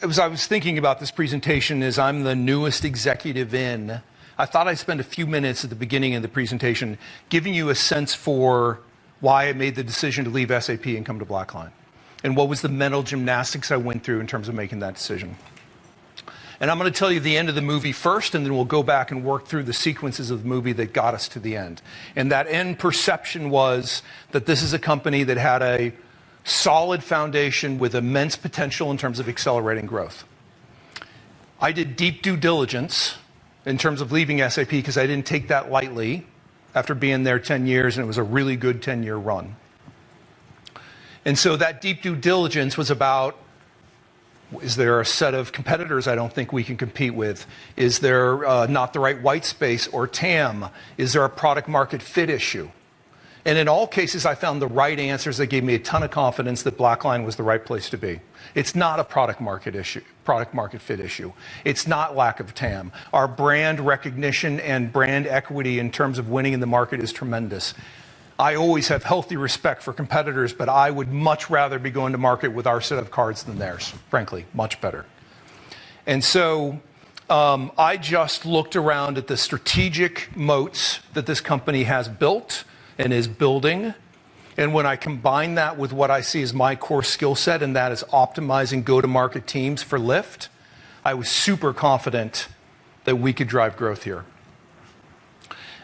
Speaker 5: I was thinking about this presentation, as I'm the newest executive in, I thought I'd spend a few minutes at the beginning of the presentation giving you a sense for why I made the decision to leave SAP and come to BlackLine, and what was the mental gymnastics I went through in terms of making that decision. And I'm going to tell you the end of the movie first, and then we'll go back and work through the sequences of the movie that got us to the end. And that end perception was that this is a company that had a solid foundation with immense potential in terms of accelerating growth. I did deep due diligence in terms of leaving SAP because I didn't take that lightly after being there 10 years, and it was a really good 10-year run. And so that deep due diligence was about, is there a set of competitors I don't think we can compete with? Is there not the right white space or TAM? Is there a product market fit issue? And in all cases, I found the right answers that gave me a ton of confidence that BlackLine was the right place to be. It's not a product market fit issue. It's not lack of TAM. Our brand recognition and brand equity in terms of winning in the market is tremendous. I always have healthy respect for competitors, but I would much rather be going to market with our set of cards than theirs, frankly, much better. And so I just looked around at the strategic moats that this company has built and is building. And when I combine that with what I see as my core skill set, and that is optimizing go-to-market teams for lift, I was super confident that we could drive growth here.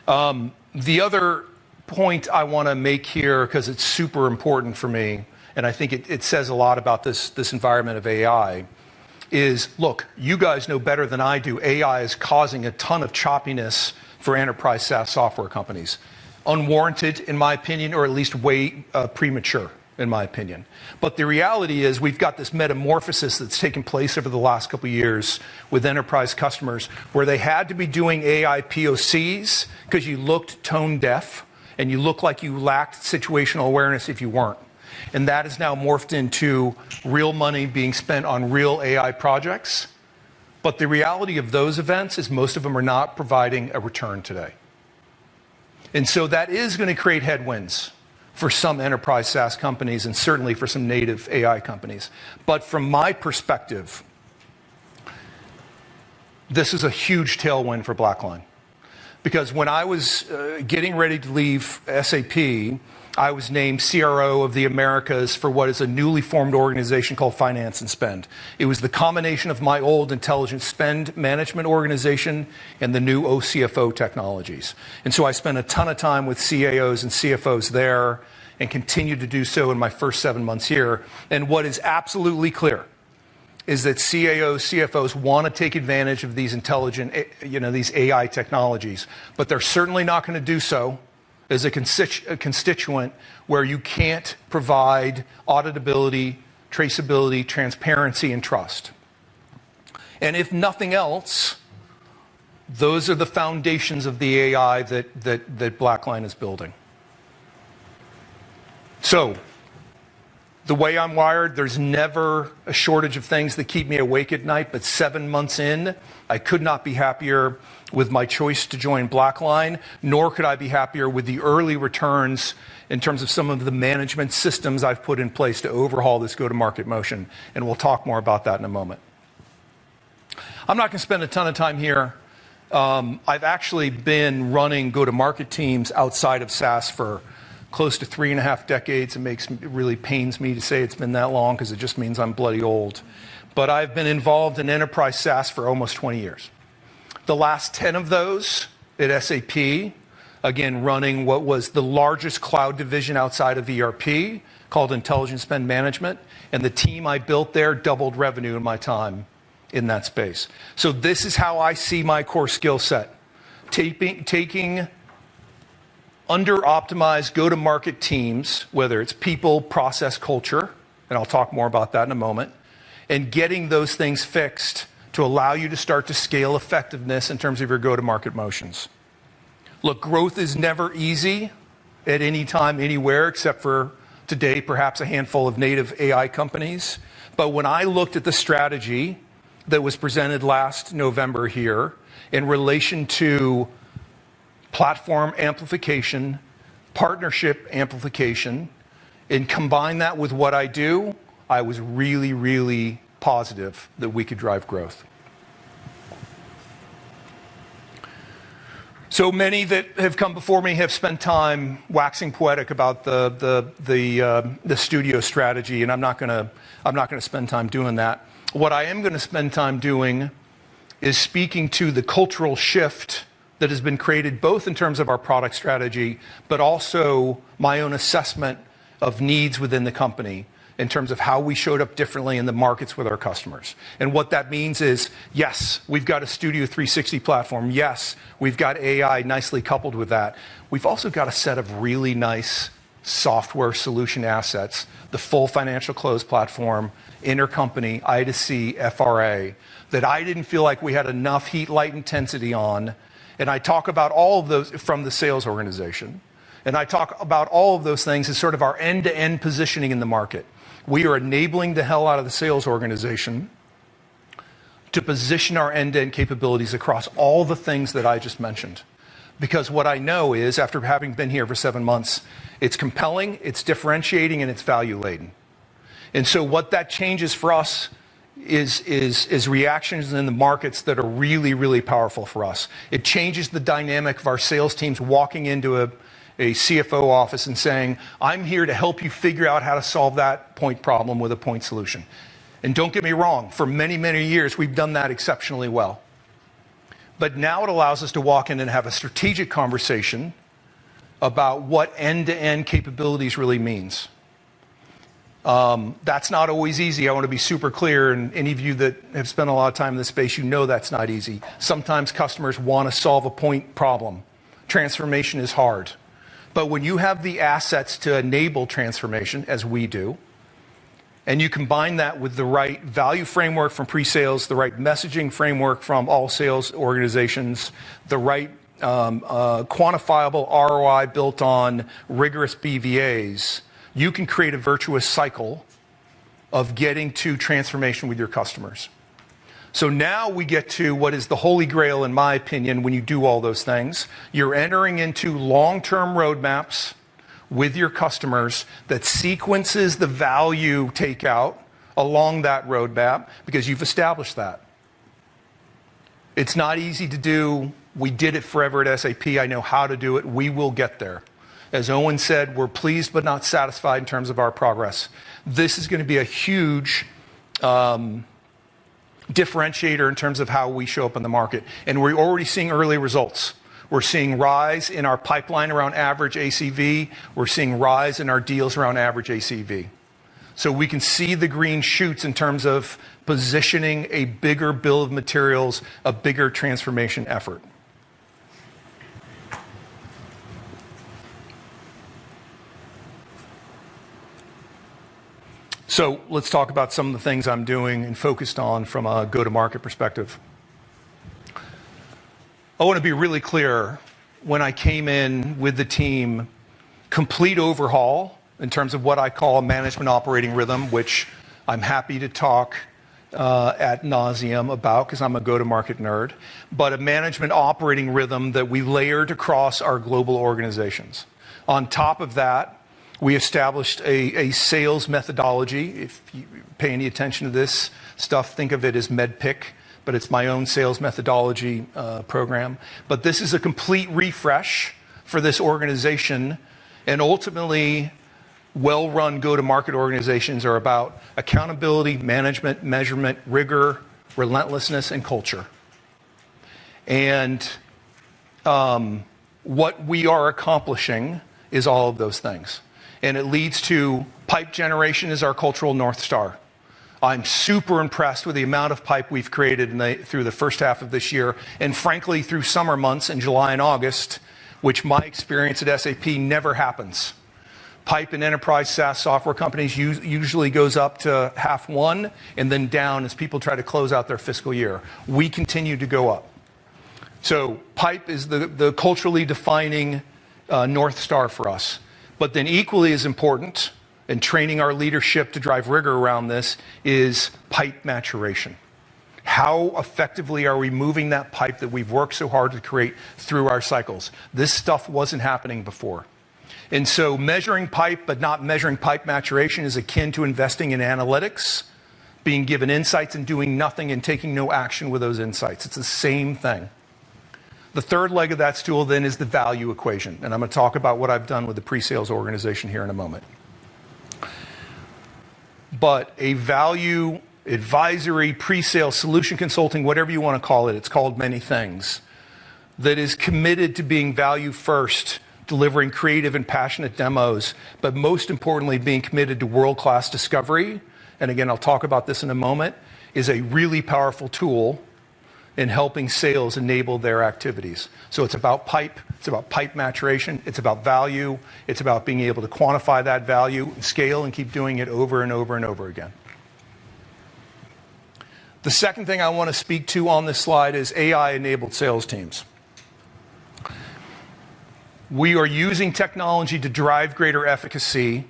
Speaker 5: The other point I want to make here, because it's super important for me, and I think it says a lot about this environment of AI, is, look, you guys know better than I do, AI is causing a ton of choppiness for enterprise SaaS software companies. Unwarranted, in my opinion, or at least way premature, in my opinion. But the reality is we've got this metamorphosis that's taken place over the last couple of years with enterprise customers where they had to be doing AI POCs because you looked tone deaf and you looked like you lacked situational awareness if you weren't. And that is now morphed into real money being spent on real AI projects. But the reality of those events is most of them are not providing a return today. And so that is going to create headwinds for some enterprise SaaS companies and certainly for some native AI companies. But from my perspective, this is a huge tailwind for BlackLine. Because when I was getting ready to leave SAP, I was named CRO of the Americas for what is a newly formed organization called Finance and Spend. It was the combination of my old intelligent spend management organization and the new OCFO technologies. And so I spent a ton of time with CAOs and CFOs there and continued to do so in my first 7 months here. And what is absolutely clear is that CAOs, CFOs want to take advantage of these intelligent, these AI technologies, but they're certainly not going to do so as a constituent where you can't provide auditability, traceability, transparency, and trust. And if nothing else, those are the foundations of the AI that BlackLine is building. So, the way I'm wired, there's never a shortage of things that keep me awake at night, but 7 months in, I could not be happier with my choice to join BlackLine, nor could I be happier with the early returns in terms of some of the management systems I've put in place to overhaul this go-to-market motion. And we'll talk more about that in a moment. I'm not going to spend a ton of time here. I've actually been running go-to-market teams outside of SaaS for close to 3.5 decades. It really pains me to say it's been that long because it just means I'm bloody old. But I've been involved in enterprise SaaS for almost 20 years. The last 10 of those at SAP, again, running what was the largest cloud division outside of ERP called Intelligent Spend Management. And the team I built there doubled revenue in my time in that space. So this is how I see my core skill set. Taking under-optimized go-to-market teams, whether it's people, process, culture, and I'll talk more about that in a moment, and getting those things fixed to allow you to start to scale effectiveness in terms of your go-to-market motions. Look, growth is never easy at any time, anywhere, except for today, perhaps a handful of native AI companies. But when I looked at the strategy that was presented last November here in relation to platform amplification, partnership amplification, and combine that with what I do, I was really, really positive that we could drive growth. So many that have come before me have spent time waxing poetic about the studio strategy, and I'm not going to spend time doing that. What I am going to spend time doing is speaking to the cultural shift that has been created both in terms of our product strategy, but also my own assessment of needs within the company in terms of how we showed up differently in the markets with our customers. And what that means is, yes, we've got a Studio 360 platform. Yes, we've got AI nicely coupled with that. We've also got a set of really nice software solution assets, the full financial close platform, intercompany, I2C, FRA, that I didn't feel like we had enough heat, light, intensity on. And I talk about all of those from the sales organization. And I talk about all of those things as sort of our end-to-end positioning in the market. We are enabling the hell out of the sales organization to position our end-to-end capabilities across all the things that I just mentioned. Because what I know is, after having been here for 7 months, it's compelling, it's differentiating, and it's value-laden. And so what that changes for us is reactions in the markets that are really, really powerful for us. It changes the dynamic of our sales teams walking into a CFO office and saying, I'm here to help you figure out how to solve that point problem with a point solution. And don't get me wrong, for many, many years, we've done that exceptionally well. But now it allows us to walk in and have a strategic conversation about what end-to-end capabilities really means. That's not always easy. I want to be super clear, and any of you that have spent a lot of time in this space, you know that's not easy. Sometimes customers want to solve a point problem. Transformation is hard. But when you have the assets to enable transformation, as we do, and you combine that with the right value framework from pre-sales, the right messaging framework from all sales organizations, the right quantifiable ROI built on rigorous BVAs, you can create a virtuous cycle of getting to transformation with your customers. So now we get to what is the holy grail, in my opinion, when you do all those things. You're entering into long-term roadmaps with your customers that sequences the value takeout along that roadmap because you've established that. It's not easy to do. We did it forever at SAP. I know how to do it. We will get there. As Owen said, we're pleased but not satisfied in terms of our progress. This is going to be a huge differentiator in terms of how we show up in the market. And we're already seeing early results. We're seeing rise in our pipeline around average ACV. We're seeing rise in our deals around average ACV. So we can see the green shoots in terms of positioning a bigger bill of materials, a bigger transformation effort. So let's talk about some of the things I'm doing and focused on from a go-to-market perspective. I want to be really clear. When I came in with the team, complete overhaul in terms of what I call a management operating rhythm, which I'm happy to talk ad nauseum about because I'm a go-to-market nerd, but a management operating rhythm that we layered across our global organizations. On top of that, we established a sales methodology. If you pay any attention to this stuff, think of it as MedPick, but it's my own sales methodology program. But this is a complete refresh for this organization, and ultimately, well-run go-to-market organizations are about accountability, management, measurement, rigor, relentlessness, and culture. And what we are accomplishing is all of those things. And it leads to pipe generation as our cultural North Star. I'm super impressed with the amount of pipe we've created through the first half of this year, and frankly, through summer months in July and August, which my experience at SAP never happens. Pipe in enterprise SaaS software companies usually goes up to half one and then down as people try to close out their fiscal year. We continue to go up. So pipe is the culturally defining North Star for us. But then equally as important, and training our leadership to drive rigor around this, is pipe maturation. How effectively are we moving that pipe that we've worked so hard to create through our cycles? This stuff wasn't happening before. And so measuring pipe but not measuring pipe maturation is akin to investing in analytics, being given insights and doing nothing and taking no action with those insights. It's the same thing. The third leg of that stool then is the value equation. And I'm going to talk about what I've done with the pre-sales organization here in a moment. But a value advisory, pre-sales, solution consulting, whatever you want to call it, it's called many things, that is committed to being value first, delivering creative and passionate demos, but most importantly, being committed to world-class discovery, and again, I'll talk about this in a moment, is a really powerful tool in helping sales enable their activities. So it's about pipe maturation, it's about value, it's about being able to quantify that value, scale, and keep doing it over and over and over again. The second thing I want to speak to on this slide is AI-enabled sales teams. We are using technology to drive greater efficacy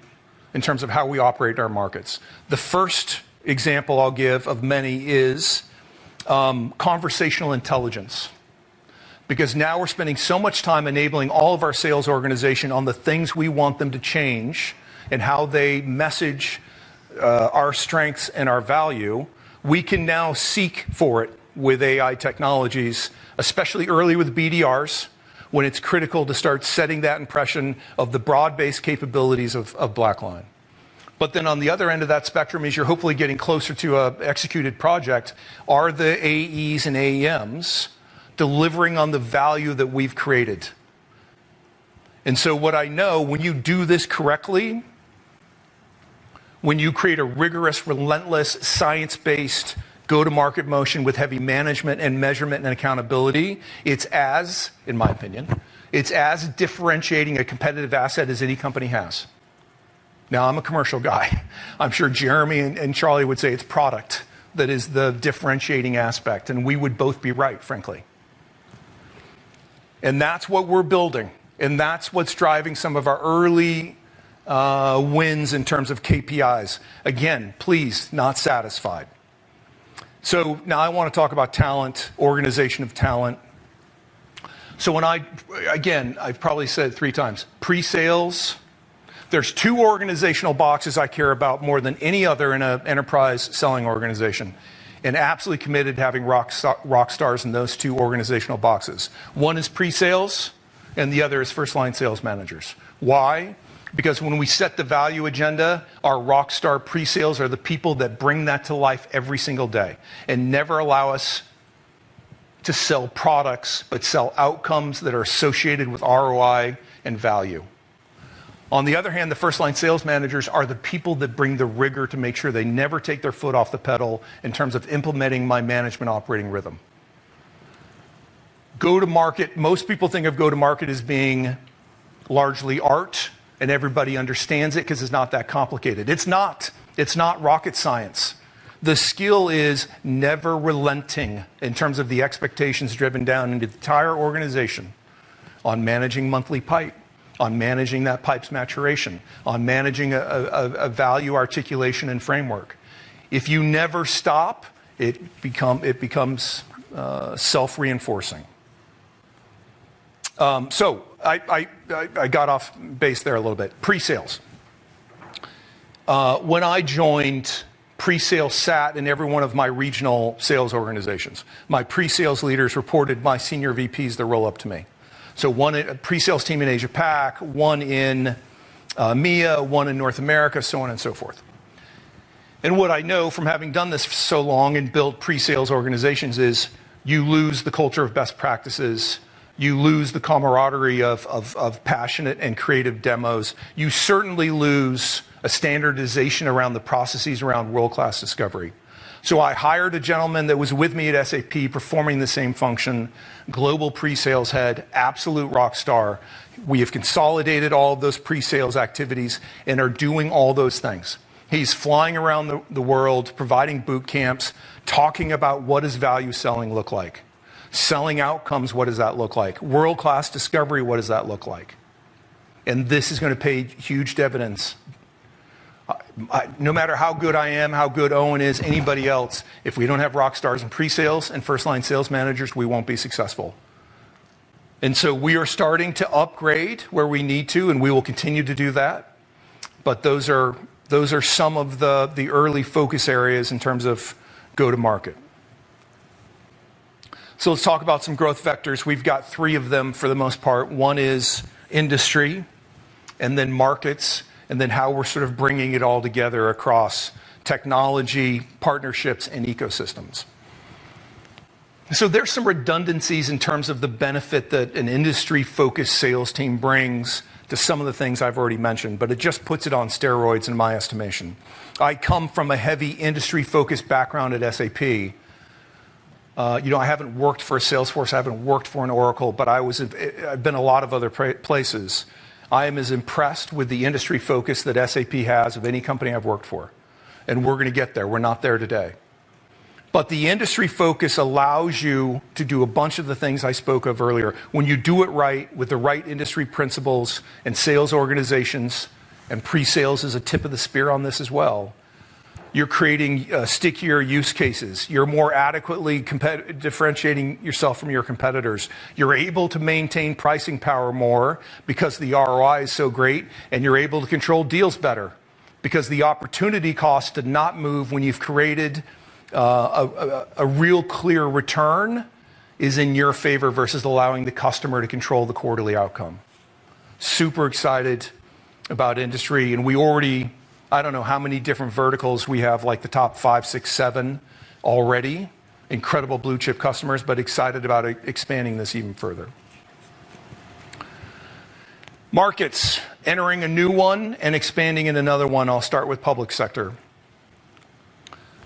Speaker 5: in terms of how we operate our markets. The first example I'll give of many is conversational intelligence. Because now we're spending so much time enabling all of our sales organization on the things we want them to change and how they message our strengths and our value. We can now seek for it with AI technologies, especially early with BDRs, when it's critical to start setting that impression of the broad-based capabilities of BlackLine. But then on the other end of that spectrum, as you're hopefully getting closer to an executed project, are the AEs and AEMs delivering on the value that we've created? And so what I know, when you do this correctly, when you create a rigorous, relentless, science-based go-to-market motion with heavy management and measurement and accountability, it's as, in my opinion, it's as differentiating a competitive asset as any company has. Now, I'm a commercial guy. I'm sure Jeremy and Charlie would say it's product that is the differentiating aspect, and we would both be right, frankly. And that's what we're building, and that's what's driving some of our early wins in terms of KPIs. Again, pleased, not satisfied. So now I want to talk about talent, organization of talent. So when I've probably said it 3 times, pre-sales, there's 2 organizational boxes I care about more than any other in an enterprise selling organization, and absolutely committed to having rock stars in those 2 organizational boxes. One is pre-sales, and the other is first-line sales managers. Why? Because when we set the value agenda, our rock star pre-sales are the people that bring that to life every single day and never allow us to sell products, but sell outcomes that are associated with ROI and value. On the other hand, the first-line sales managers are the people that bring the rigor to make sure they never take their foot off the pedal in terms of implementing my management operating rhythm. Go-to-market, most people think of go-to-market as being largely art, and everybody understands it because it's not that complicated. It's not. It's not rocket science. The skill is never relenting in terms of the expectations driven down into the entire organization on managing monthly pipe, on managing that pipe's maturation, on managing a value articulation and framework. If you never stop, it becomes self-reinforcing. So I got off base there a little bit. Pre-sales. When I joined, pre-sales sat in every one of my regional sales organizations. My pre-sales leaders reported my senior VPs that roll up to me. So one pre-sales team in Asia Pac, one in EMEA, one in North America, so on and so forth. And what I know from having done this for so long and built pre-sales organizations is you lose the culture of best practices. You lose the camaraderie of passionate and creative demos. You certainly lose a standardization around the processes around world-class discovery. So I hired a gentleman that was with me at SAP performing the same function, global pre-sales head, absolute rock star. We have consolidated all of those pre-sales activities and are doing all those things. He's flying around the world, providing boot camps, talking about what does value selling look like. Selling outcomes, what does that look like? World-class discovery, what does that look like? And this is going to pay huge dividends. No matter how good I am, how good Owen is, anybody else, if we don't have rock stars in pre-sales and first-line sales managers, we won't be successful. And so we are starting to upgrade where we need to, and we will continue to do that. But those are some of the early focus areas in terms of go-to-market. So let's talk about some growth vectors. We've got 3 of them for the most part. One is industry, and then markets, and then how we're sort of bringing it all together across technology, partnerships, and ecosystems. So there's some redundancies in terms of the benefit that an industry-focused sales team brings to some of the things I've already mentioned, but it just puts it on steroids in my estimation. I come from a heavy industry-focused background at SAP. I haven't worked for a Salesforce, I haven't worked for an Oracle, but I've been a lot of other places. I am as impressed with the industry focus that SAP has of any company I've worked for. And we're going to get there. We're not there today. But the industry focus allows you to do a bunch of the things I spoke of earlier. When you do it right, with the right industry principles and sales organizations, and pre-sales is a tip of the spear on this as well, you're creating stickier use cases. You're more adequately differentiating yourself from your competitors. You're able to maintain pricing power more because the ROI is so great, and you're able to control deals better because the opportunity cost to not move when you've created a real clear return is in your favor versus allowing the customer to control the quarterly outcome. Super excited about industry, and we already, I don't know how many different verticals we have, like the top 5, 6, 7 already. Incredible blue chip customers, but excited about expanding this even further. Markets, entering a new one and expanding in another one. I'll start with public sector.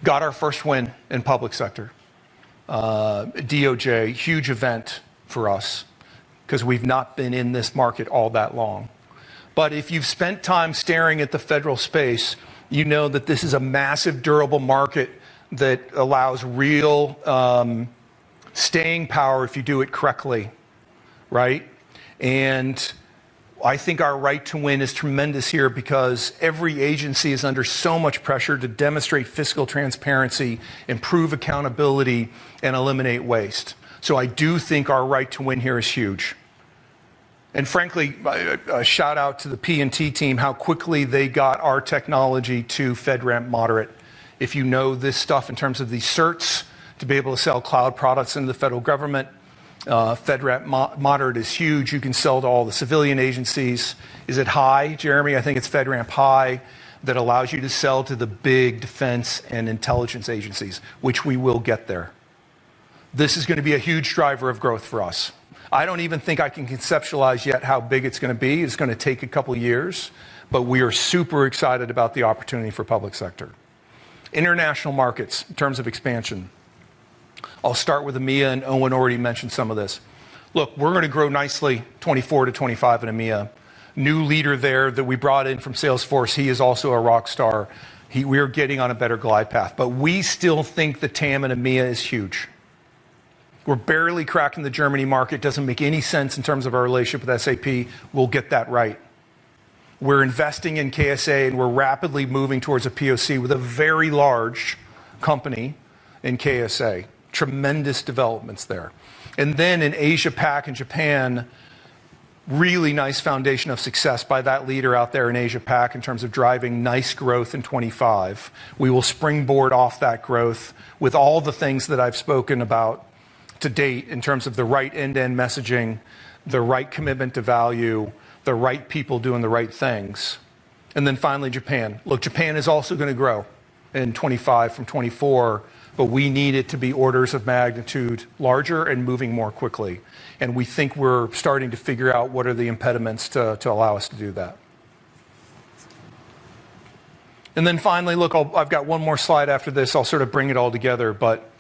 Speaker 5: Got our first win in public sector. DOJ, huge event for us because we've not been in this market all that long. But if you've spent time staring at the federal space, you know that this is a massive, durable market that allows real staying power if you do it correctly, right? And I think our right to win is tremendous here because every agency is under so much pressure to demonstrate fiscal transparency, improve accountability, and eliminate waste. So I do think our right to win here is huge. And frankly, a shout out to the P&T team, how quickly they got our technology to FedRAMP Moderate. If you know this stuff in terms of these certs, to be able to sell cloud products into the federal government, FedRAMP Moderate is huge. You can sell to all the civilian agencies. Is it high, Jeremy? I think it's FedRAMP High that allows you to sell to the big defense and intelligence agencies, which we will get there. This is going to be a huge driver of growth for us. I don't even think I can conceptualize yet how big it's going to be. It's going to take a couple years, but we are super excited about the opportunity for public sector. International markets, in terms of expansion. I'll start with EMEA, and Owen already mentioned some of this. Look, we're going to grow nicely 24 to 25 in EMEA. New leader there that we brought in from Salesforce, he is also a rock star. We are getting on a better glide path, but we still think the TAM in EMEA is huge. We're barely cracking the Germany market. Doesn't make any sense in terms of our relationship with SAP. We'll get that right. We're investing in KSA, and we're rapidly moving towards a POC with a very large company in KSA. Tremendous developments there. And then in Asia Pac and Japan, really nice foundation of success by that leader out there in Asia Pac in terms of driving nice growth in 25. We will springboard off that growth with all the things that I've spoken about to date in terms of the right end-to-end messaging, the right commitment to value, the right people doing the right things. And then finally, Japan. Look, Japan is also going to grow in 25 from 24, but we need it to be orders of magnitude larger and moving more quickly. And we think we're starting to figure out what are the impediments to allow us to do that. And then finally, look, I've got one more slide after this. I'll sort of bring it all together, but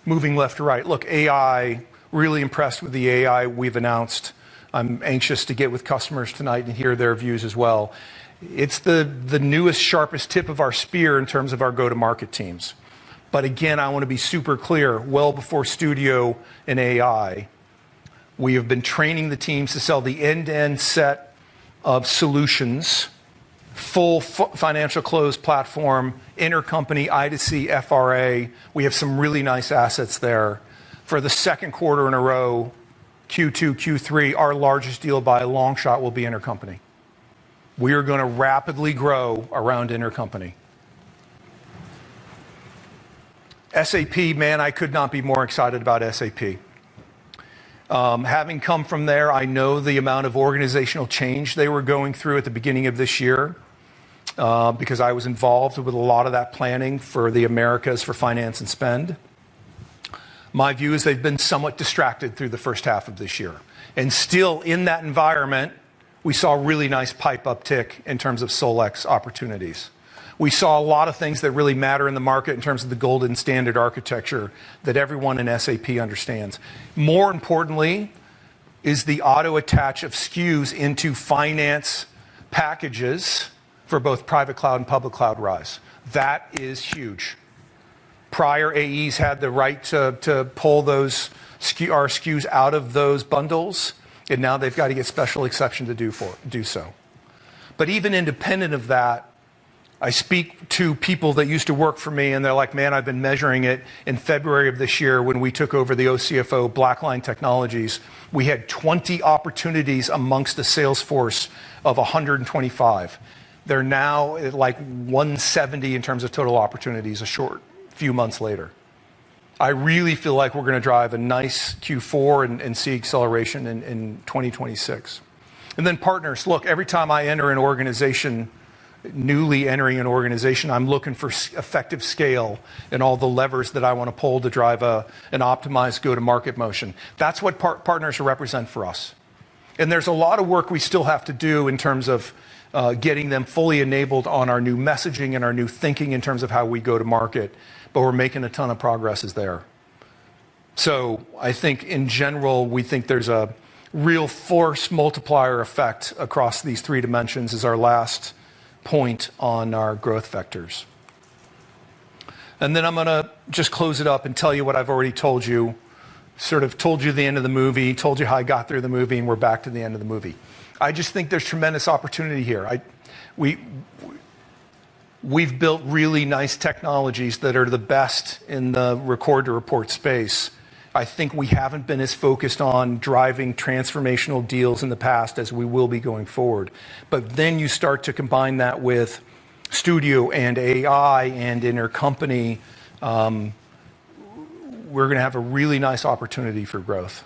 Speaker 5: moving left to right. Look, AI, really impressed with the AI we've announced. I'm anxious to get with customers tonight and hear their views as well. It's the newest, sharpest tip of our spear in terms of our go-to-market teams. But again, I want to be super clear, well before Studio and AI, we have been training the teams to sell the end-to-end set of solutions, full financial close platform, intercompany, I2C, FRA. We have some really nice assets there. For the second quarter in a row, Q2, Q3, our largest deal by a long shot will be intercompany. We are going to rapidly grow around intercompany. SAP, man, I could not be more excited about SAP. Having come from there, I know the amount of organizational change they were going through at the beginning of this year because I was involved with a lot of that planning for the Americas for finance and spend. My view is they've been somewhat distracted through the first half of this year. And still in that environment, we saw a really nice pipe uptick in terms of Solex opportunities. We saw a lot of things that really matter in the market in terms of the golden standard architecture that everyone in SAP understands. More importantly is the auto attach of SKUs into finance packages for both private cloud and public cloud RISE. That is huge. Prior AEs had the right to pull those our SKUs out of those bundles, and now they've got to get special exception to do so. But even independent of that, I speak to people that used to work for me, and they're like, man, I've been measuring it. In February of this year, when we took over the OCFO BlackLine Technologies, we had 20 opportunities amongst a sales force of 125. They're now at like 170 in terms of total opportunities a short few months later. I really feel like we're going to drive a nice Q4 and see acceleration in 2026. And then partners, look, every time I enter an organization, newly entering an organization, I'm looking for effective scale and all the levers that I want to pull to drive an optimized go-to-market motion. That's what partners represent for us. And there's a lot of work we still have to do in terms of getting them fully enabled on our new messaging and our new thinking in terms of how we go to market, but we're making a ton of progresses there. So I think in general, we think there's a real force multiplier effect across these three dimensions is our last point on our growth vectors. And then I'm going to just close it up and tell you what I've already told you, sort of told you the end of the movie, told you how I got through the movie, and we're back to the end of the movie. I just think there's tremendous opportunity here. We've built really nice technologies that are the best in the record to report space. I think we haven't been as focused on driving transformational deals in the past as we will be going forward. But then you start to combine that with Studio and AI and intercompany, we're going to have a really nice opportunity for growth.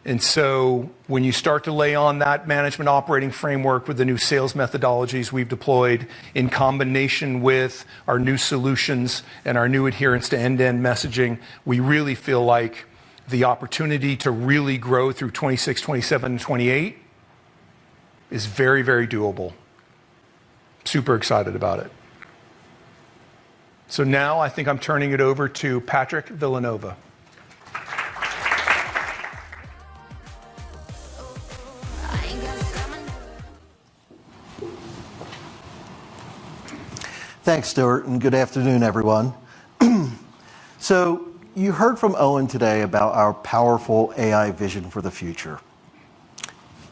Speaker 5: And so when you start to lay on that management operating framework with the new sales methodologies we've deployed in combination with our new solutions and our new adherence to end-to-end messaging, we really feel like the opportunity to really grow through 26, 27, and 28 is very, very doable. Super excited about it. So now I think I'm turning it over to Patrick Villanova.
Speaker 6: Thanks, Stuart, and good afternoon, everyone. So you heard from Owen today about our powerful AI vision for the future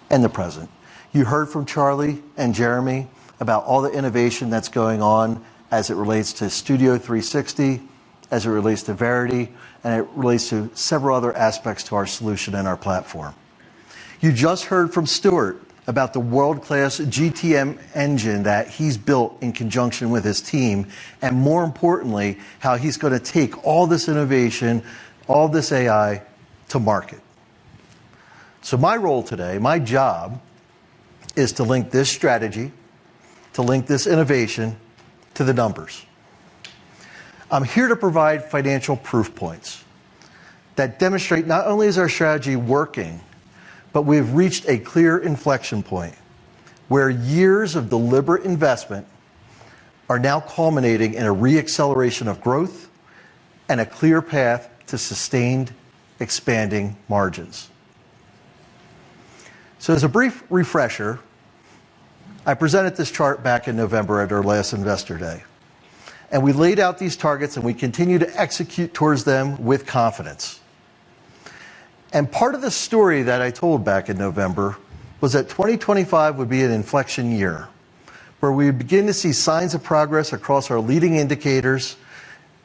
Speaker 6: and the present. You heard from Charlie and Jeremy about all the innovation that's going on as it relates to Studio 360, as it relates to Verity, and it relates to several other aspects to our solution and our platform. You just heard from Stuart about the world-class GTM engine that he's built in conjunction with his team, and more importantly, how he's going to take all this innovation, all this AI to market. So my role today, my job, is to link this strategy, to link this innovation to the numbers. I'm here to provide financial proof points that demonstrate not only is our strategy working, but we've reached a clear inflection point where years of deliberate investment are now culminating in a re-acceleration of growth and a clear path to sustained expanding margins. So as a brief refresher, I presented this chart back in November at our last Investor Day. And we laid out these targets and we continue to execute towards them with confidence. And part of the story that I told back in November was that 2025 would be an inflection year, where we would begin to see signs of progress across our leading indicators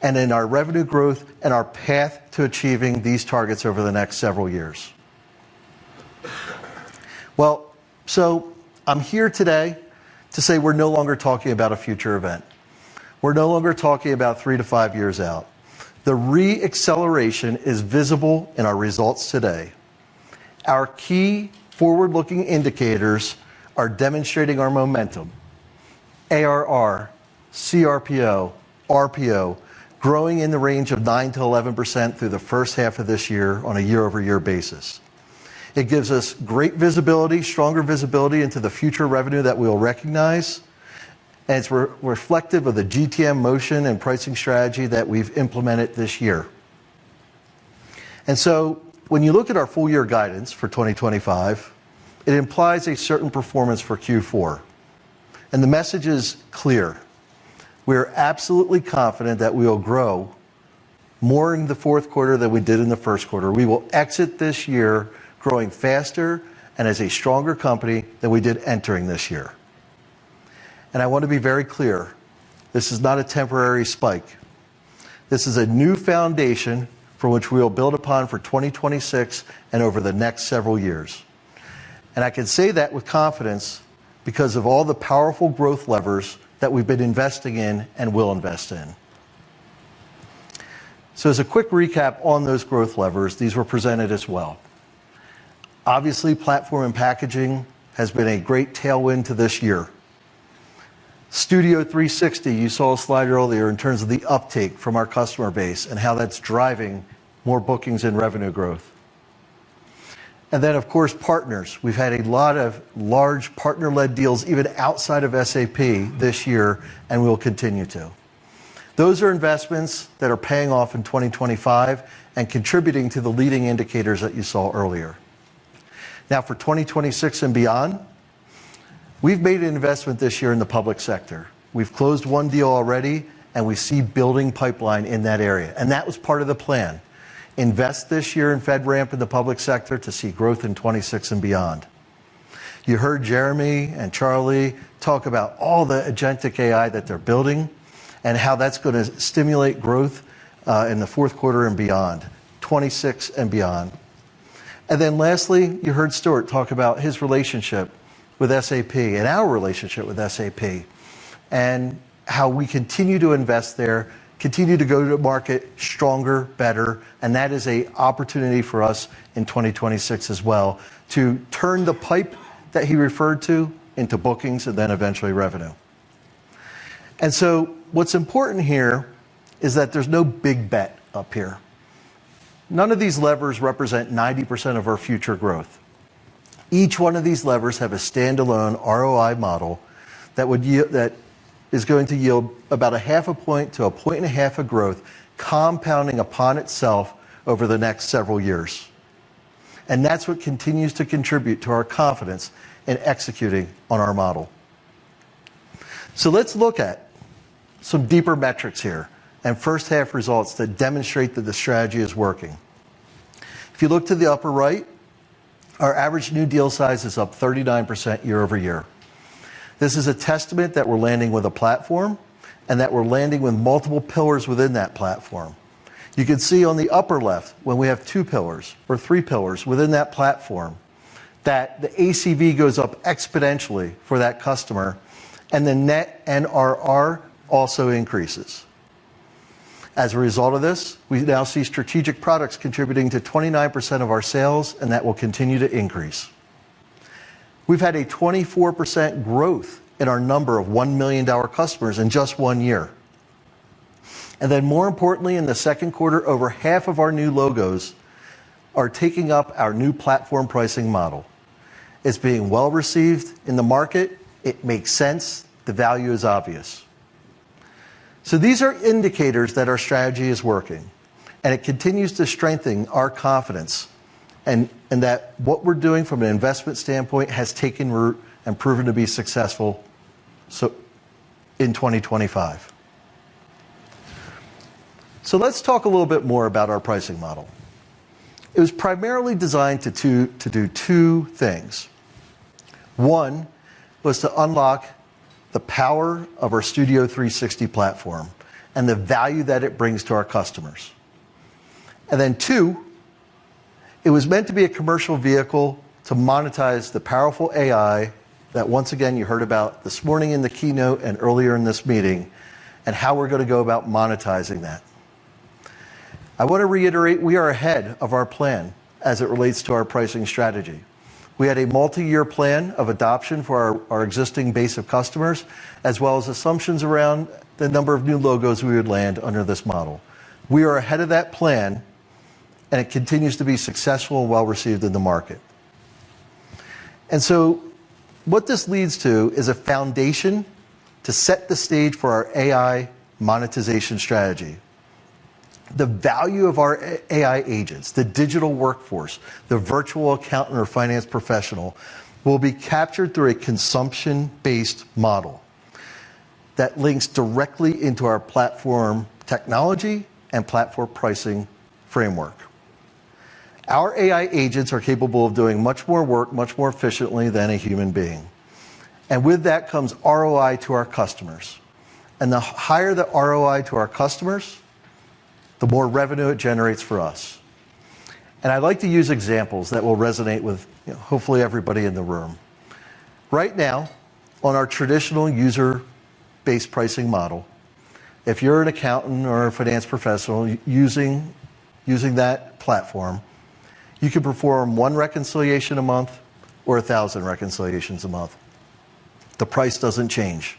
Speaker 6: and in our revenue growth and our path to achieving these targets over the next several years. Well, so I'm here today to say we're no longer talking about a future event. We're no longer talking about 3 to 5 years out. The re-acceleration is visible in our results today. Our key forward-looking indicators are demonstrating our momentum. ARR, CRPO, RPO, growing in the range of 9 to 11% through the first half of this year on a year-over-year basis. It gives us great visibility, stronger visibility into the future revenue that we'll recognize, and it's reflective of the GTM motion and pricing strategy that we've implemented this year. And so when you look at our full year guidance for 2025, it implies a certain performance for Q4. And the message is clear. We are absolutely confident that we will grow more in the fourth quarter than we did in the first quarter. We will exit this year growing faster and as a stronger company than we did entering this year. And I want to be very clear, this is not a temporary spike. This is a new foundation for which we will build upon for 2026 and over the next several years. And I can say that with confidence because of all the powerful growth levers that we've been investing in and will invest in. So as a quick recap on those growth levers, these were presented as well. Obviously, platform and packaging has been a great tailwind to this year. Studio 360, you saw a slide earlier in terms of the uptake from our customer base and how that's driving more bookings and revenue growth. And then, of course, partners. We've had a lot of large partner-led deals even outside of SAP this year, and we'll continue to. Those are investments that are paying off in 2025 and contributing to the leading indicators that you saw earlier. Now, for 2026 and beyond, we've made an investment this year in the public sector. We've closed one deal already, and we see building pipeline in that area. And that was part of the plan. Invest this year in FedRAMP in the public sector to see growth in 26 and beyond. You heard Jeremy and Charlie talk about all the agentic AI that they're building and how that's going to stimulate growth in the fourth quarter and beyond, 26 and beyond. And then lastly, you heard Stuart talk about his relationship with SAP and our relationship with SAP and how we continue to invest there, continue to go to market stronger, better, and that is an opportunity for us in 2026 as well to turn the pipe that he referred to into bookings and then eventually revenue. And so what's important here is that there's no big bet up here. None of these levers represent 90% of our future growth. Each one of these levers have a standalone ROI model that is going to yield about 0.5 point to 1.5 points of growth, compounding upon itself over the next several years. And that's what continues to contribute to our confidence in executing on our model. So let's look at some deeper metrics here and first half results that demonstrate that the strategy is working. If you look to the upper right, our average new deal size is up 39% year over year. This is a testament that we're landing with a platform and that we're landing with multiple pillars within that platform. You can see on the upper left, when we have 2 pillars or 3 pillars within that platform, that the ACV goes up exponentially for that customer, and the net NRR also increases. As a result of this, we now see strategic products contributing to 29% of our sales, and that will continue to increase. We've had a 24% growth in our number of $1 million customers in just 1 year. And then more importantly, in the second quarter, over half of our new logos are taking up our new platform pricing model. It's being well received in the market. It makes sense. The value is obvious. So these are indicators that our strategy is working, and it continues to strengthen our confidence and that what we're doing from an investment standpoint has taken root and proven to be successful in 2025. So let's talk a little bit more about our pricing model. It was primarily designed to do 2 things. One was to unlock the power of our Studio 360 platform and the value that it brings to our customers. And then 2, it was meant to be a commercial vehicle to monetize the powerful AI that once again you heard about this morning in the keynote and earlier in this meeting, and how we're going to go about monetizing that. I want to reiterate, we are ahead of our plan as it relates to our pricing strategy. We had a multi-year plan of adoption for our existing base of customers, as well as assumptions around the number of new logos we would land under this model. We are ahead of that plan, and it continues to be successful and well received in the market. And so what this leads to is a foundation to set the stage for our AI monetization strategy. The value of our AI agents, the digital workforce, the virtual accountant or finance professional, will be captured through a consumption-based model that links directly into our platform technology and platform pricing framework. Our AI agents are capable of doing much more work, much more efficiently than a human being. And with that comes ROI to our customers. And the higher the ROI to our customers, the more revenue it generates for us. And I'd like to use examples that will resonate with hopefully everybody in the room. Right now, on our traditional user-based pricing model, if you're an accountant or a finance professional using that platform, you can perform 1 reconciliation a month or 1,000 reconciliations a month. The price doesn't change.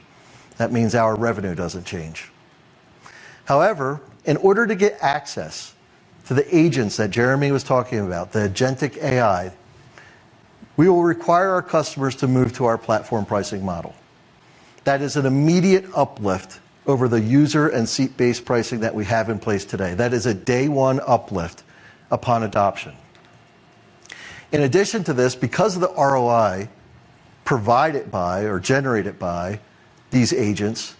Speaker 6: That means our revenue doesn't change. However, in order to get access to the agents that Jeremy was talking about, the agentic AI, we will require our customers to move to our platform pricing model. That is an immediate uplift over the user and seat-based pricing that we have in place today. That is a day one uplift upon adoption. In addition to this, because of the ROI provided by or generated by these agents,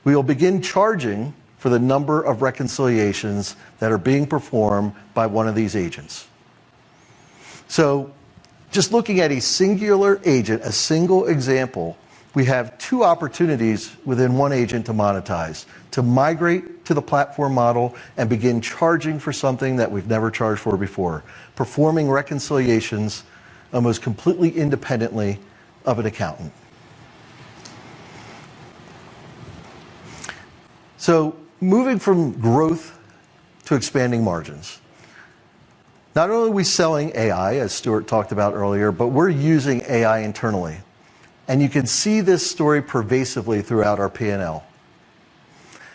Speaker 6: we will begin charging for the number of reconciliations that are being performed by one of these agents. So just looking at a singular agent, a single example, we have 2 opportunities within one agent to monetize, to migrate to the platform model and begin charging for something that we've never charged for before, performing reconciliations almost completely independently of an accountant. So moving from growth to expanding margins. Not only are we selling AI, as Stuart talked about earlier, but we're using AI internally. And you can see this story pervasively throughout our P&L.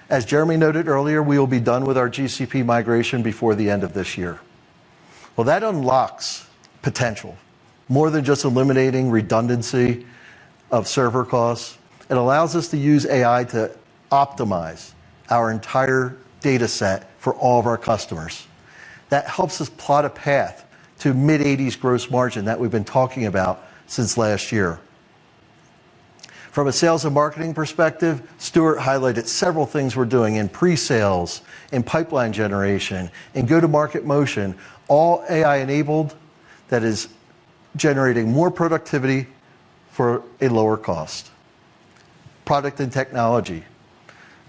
Speaker 6: As Jeremy noted earlier, we will be done with our GCP migration before the end of this year. Well, that unlocks potential. More than just eliminating redundancy of server costs, it allows us to use AI to optimize our entire data set for all of our customers. That helps us plot a path to mid-80s gross margin that we've been talking about since last year. From a sales and marketing perspective, Stuart highlighted several things we're doing in pre-sales, in pipeline generation, in go-to-market motion, all AI-enabled that is generating more productivity for a lower cost. Product and technology.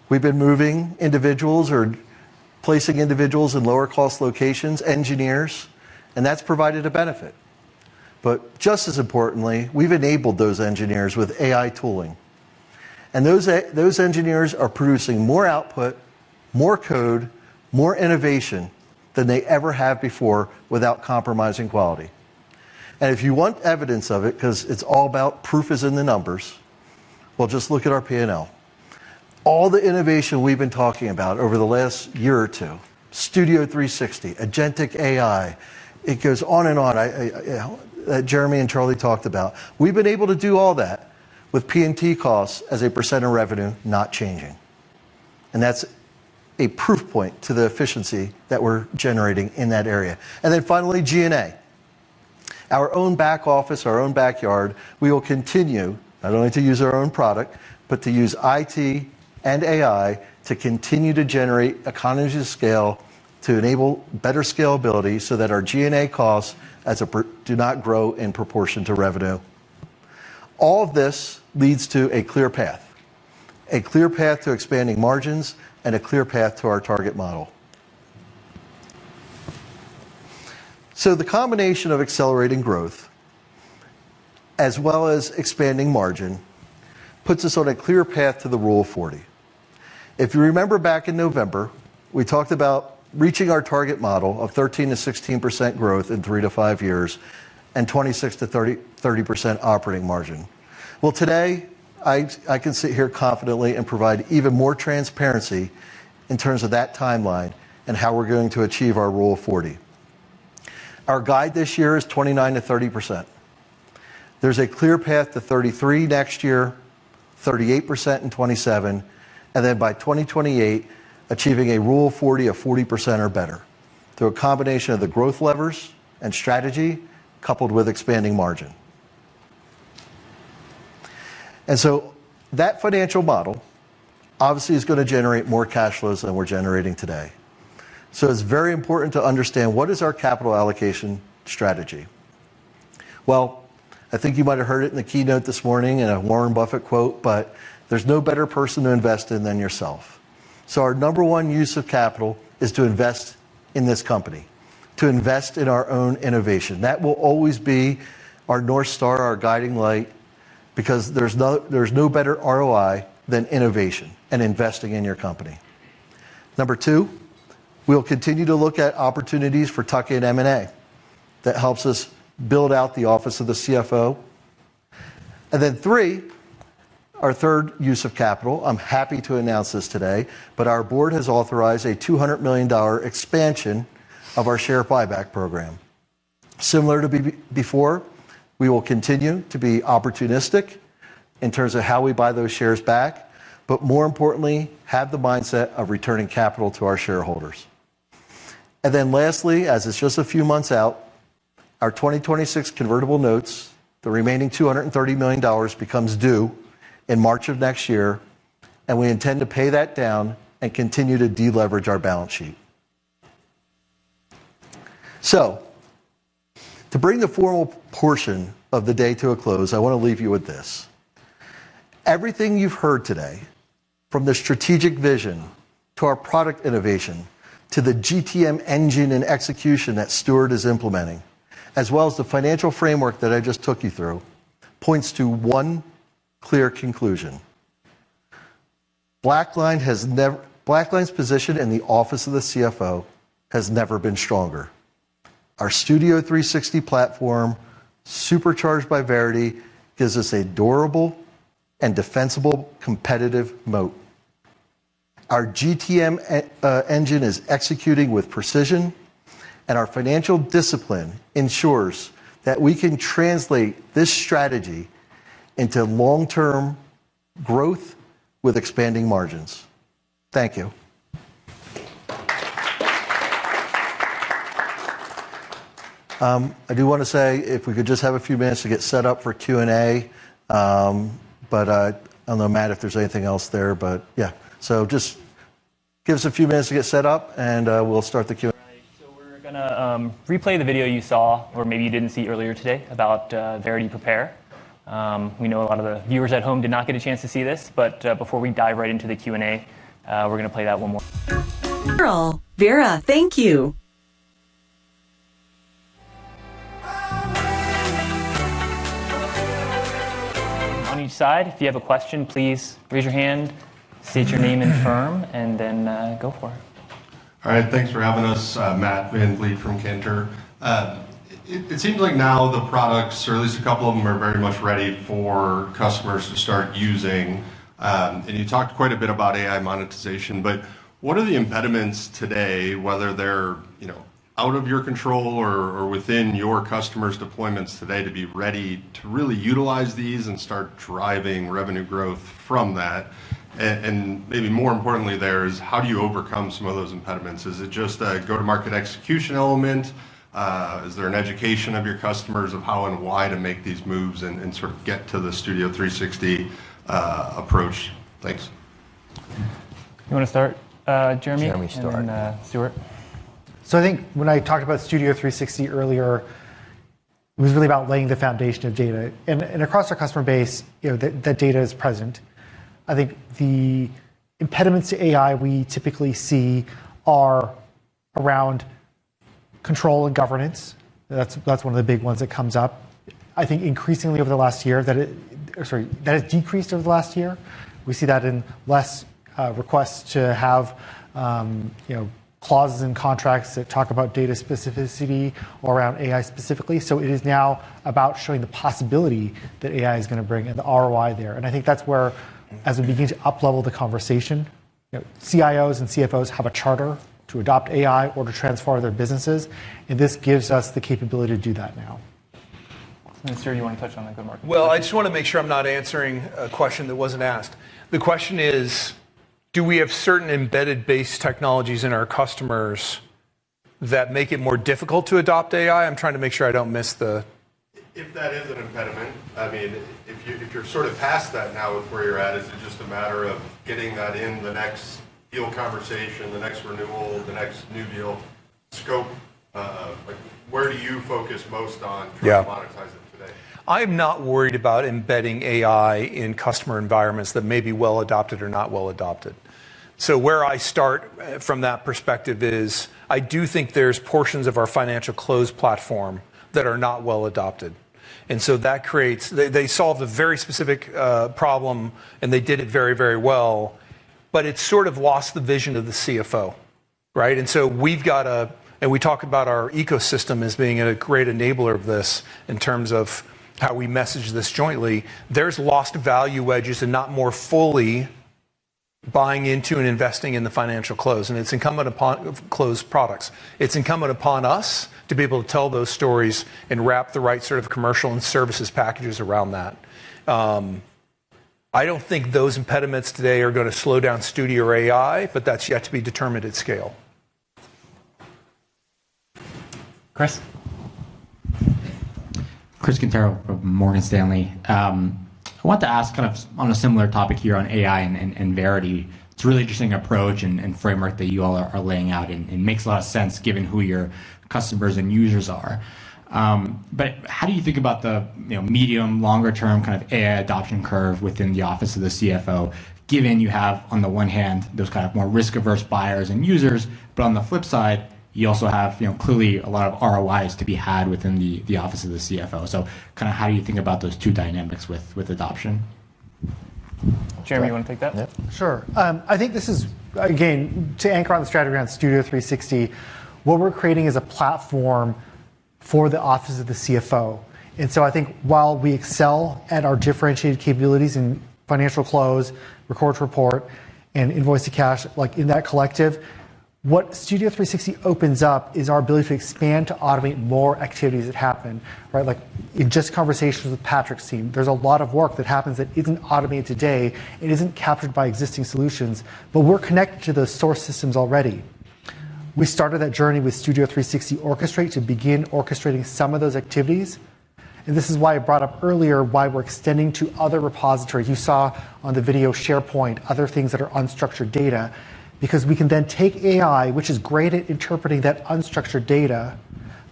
Speaker 6: We've been moving individuals or placing individuals in lower cost locations, engineers, and that's provided a benefit. But just as importantly, we've enabled those engineers with AI tooling. And those engineers are producing more output, more code, more innovation than they ever have before without compromising quality. And if you want evidence of it, because it's all about proof is in the numbers, well, just look at our P&L. All the innovation we've been talking about over the last year or two, Studio 360, agentic AI, it goes on and on. That Jeremy and Charlie talked about. We've been able to do all that with P&T costs as a % of revenue not changing. And that's a proof point to the efficiency that we're generating in that area. And then finally, G&A. Our own back office, our own backyard, we will continue not only to use our own product, but to use IT and AI to continue to generate economies of scale to enable better scalability so that our G&A costs do not grow in proportion to revenue. All of this leads to a clear path to expanding margins and a clear path to our target model. So the combination of accelerating growth as well as expanding margin puts us on a clear path to the Rule of 40. If you remember back in November, we talked about reaching our target model of 13 to 16% growth in 3 to 5 years and 26 to 30% operating margin. Well, today, I can sit here confidently and provide even more transparency in terms of that timeline and how we're going to achieve our Rule of 40. Our guide this year is 29 to 30%. There's a clear path to 33 next year, 38% in 27, and then by 2028, achieving a Rule of 40 of 40% or better through a combination of the growth levers and strategy coupled with expanding margin. And so that financial model obviously is going to generate more cash flows than we're generating today. So it's very important to understand what is our capital allocation strategy. Well, I think you might have heard it in the keynote this morning in a Warren Buffett quote, but there's no better person to invest in than yourself. So our number one use of capital is to invest in this company, to invest in our own innovation. That will always be our North Star, our guiding light, because there's no better ROI than innovation and investing in your company. Number two, we'll continue to look at opportunities for tuck-in M&A that helps us build out the office of the CFO. And then three, our third use of capital, I'm happy to announce this today, but our board has authorized a $200 million expansion of our share buyback program. Similar to before, we will continue to be opportunistic in terms of how we buy those shares back, but more importantly, have the mindset of returning capital to our shareholders. And then lastly, as it's just a few months out, our 2026 convertible notes, the remaining $230 million becomes due in March of next year, and we intend to pay that down and continue to deleverage our balance sheet. So, to bring the formal portion of the day to a close, I want to leave you with this. Everything you've heard today, from the strategic vision to our product innovation, to the GTM engine and execution that Stuart is implementing, as well as the financial framework that I just took you through, points to one clear conclusion. BlackLine's position in the office of the CFO has never been stronger. Our Studio 360 platform, supercharged by Verity, gives us a durable and defensible competitive moat. Our GTM engine is executing with precision, and our financial discipline ensures that we can translate this strategy into long-term growth with expanding margins. Thank you. I do want to say if we could just have a few minutes to get set up for Q&A, but I don't know, Matt, if there's anything else there, but yeah. So just give us a few minutes to get set up, and we'll start the Q&A.
Speaker 1: So we're going to replay the video you saw, or maybe you didn't see earlier today, about Verity Prepare. We know a lot of the viewers at home did not get a chance to see this, but before we dive right into the Q&A, we're going to play that one more.
Speaker 7: Vera, thank you.
Speaker 1: On each side, if you have a question, please raise your hand, state your name and firm, and then go for it.
Speaker 8: All right, thanks for having us. Matt Van Vliet from Cantor. It seems like now the products, or at least a couple of them, are very much ready for customers to start using. And you talked quite a bit about AI monetization, but what are the impediments today, whether they're out of your control or within your customers' deployments today, to be ready to really utilize these and start driving revenue growth from that? And maybe more importantly there is, how do you overcome some of those impediments? Is it just a go-to-market execution element? Is there an education of your customers of how and why to make these moves and sort of get to the Studio 360 approach? Thanks.
Speaker 1: You want to start, Jeremy?
Speaker 2: Jeremy, start.
Speaker 1: And then Stuart.
Speaker 3: So I think when I talked about Studio 360 earlier, it was really about laying the foundation of data. And across our customer base, that data is present. I think the impediments to AI we typically see are around control and governance. That's one of the big ones that comes up. I think increasingly over the last year that has decreased over the last year. We see that in less requests to have clauses in contracts that talk about data specificity or around AI specifically. So it is now about showing the possibility that AI is going to bring and the ROI there. And I think that's where, as we begin to up-level the conversation, CIOs and CFOs have a charter to adopt AI or to transform their businesses. And this gives us the capability to do that now.
Speaker 1: Sir, you want to touch on the go-to-market?
Speaker 5: Well, I just want to make sure I'm not answering a question that wasn't asked. The question is, do we have certain embedded-based technologies in our customers that make it more difficult to adopt AI? I'm trying to make sure I don't miss the...
Speaker 8: If that is an impediment, I mean, if you're sort of past that now with where you're at, is it just a matter of getting that in the next deal conversation, the next renewal, the next new deal scope? Like, where do you focus most on trying to monetize it today?
Speaker 5: I'm not worried about embedding AI in customer environments that may be well adopted or not well adopted. So where I start from that perspective is I do think there's portions of our financial close platform that are not well adopted. And so that creates, they solved a very specific problem and they did it very, very well, but it's sort of lost the vision of the CFO, right? And so we've got to, and we talk about our ecosystem as being a great enabler of this in terms of how we message this jointly. There's lost value wedges and not more fully buying into and investing in the financial close. And it's incumbent upon close products. It's incumbent upon us to be able to tell those stories and wrap the right sort of commercial and services packages around that. I don't think those impediments today are going to slow down Studio or AI, but that's yet to be determined at scale.
Speaker 1: Chris?
Speaker 7: Chris Quintero from Morgan Stanley. I want to ask kind of on a similar topic here on AI and Verity. It's a really interesting approach and framework that you all are laying out and makes a lot of sense given who your customers and users are. But how do you think about the medium, longer term kind of AI adoption curve within the office of the CFO, given you have on the one hand those kind of more risk averse buyers and users, but on the flip side, you also have clearly a lot of ROIs to be had within the office of the CFO. So kind of how do you think about those two dynamics with adoption?
Speaker 1: Jeremy, you want to take that?
Speaker 3: Yeah. Sure. I think this is, again, to anchor on the strategy around Studio 360, what we're creating is a platform for the office of the CFO. And so I think while we excel at our differentiated capabilities in financial close, record to report, and invoice to cash, like in that collective, what Studio 360 opens up is our ability to expand to automate more activities that happen, right? Like in just conversations with Patrick's team, there's a lot of work that happens that isn't automated today. It isn't captured by existing solutions, but we're connected to those source systems already. We started that journey with Studio 360 Orchestrate to begin orchestrating some of those activities. And this is why I brought up earlier why we're extending to other repositories. You saw on the video SharePoint, other things that are unstructured data, because we can then take AI, which is great at interpreting that unstructured data,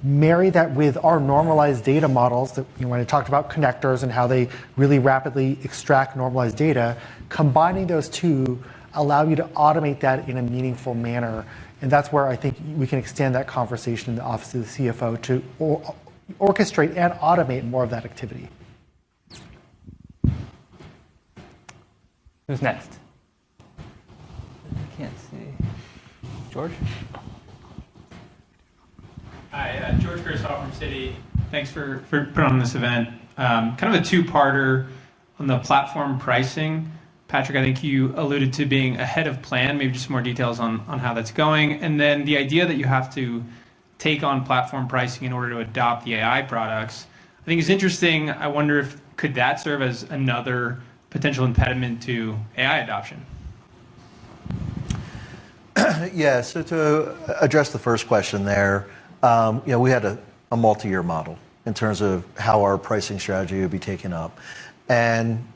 Speaker 3: marry that with our normalized data models that when I talked about connectors and how they really rapidly extract normalized data, combining those two allow you to automate that in a meaningful manner. And that's where I think we can extend that conversation in the office of the CFO to orchestrate and automate more of that activity.
Speaker 1: Who's next? I can't see. George?
Speaker 9: Hi, George Kurzweil from Citi. Thanks for putting on this event. Kind of a two-parter on the platform pricing. Patrick, I think you alluded to being ahead of plan, maybe just more details on how that's going. And then the idea that you have to take on platform pricing in order to adopt the AI products, I think is interesting. I wonder if could that serve as another potential impediment to AI adoption?
Speaker 6: Yeah, so to address the first question there, we had a multi-year model in terms of how our pricing strategy would be taken up. And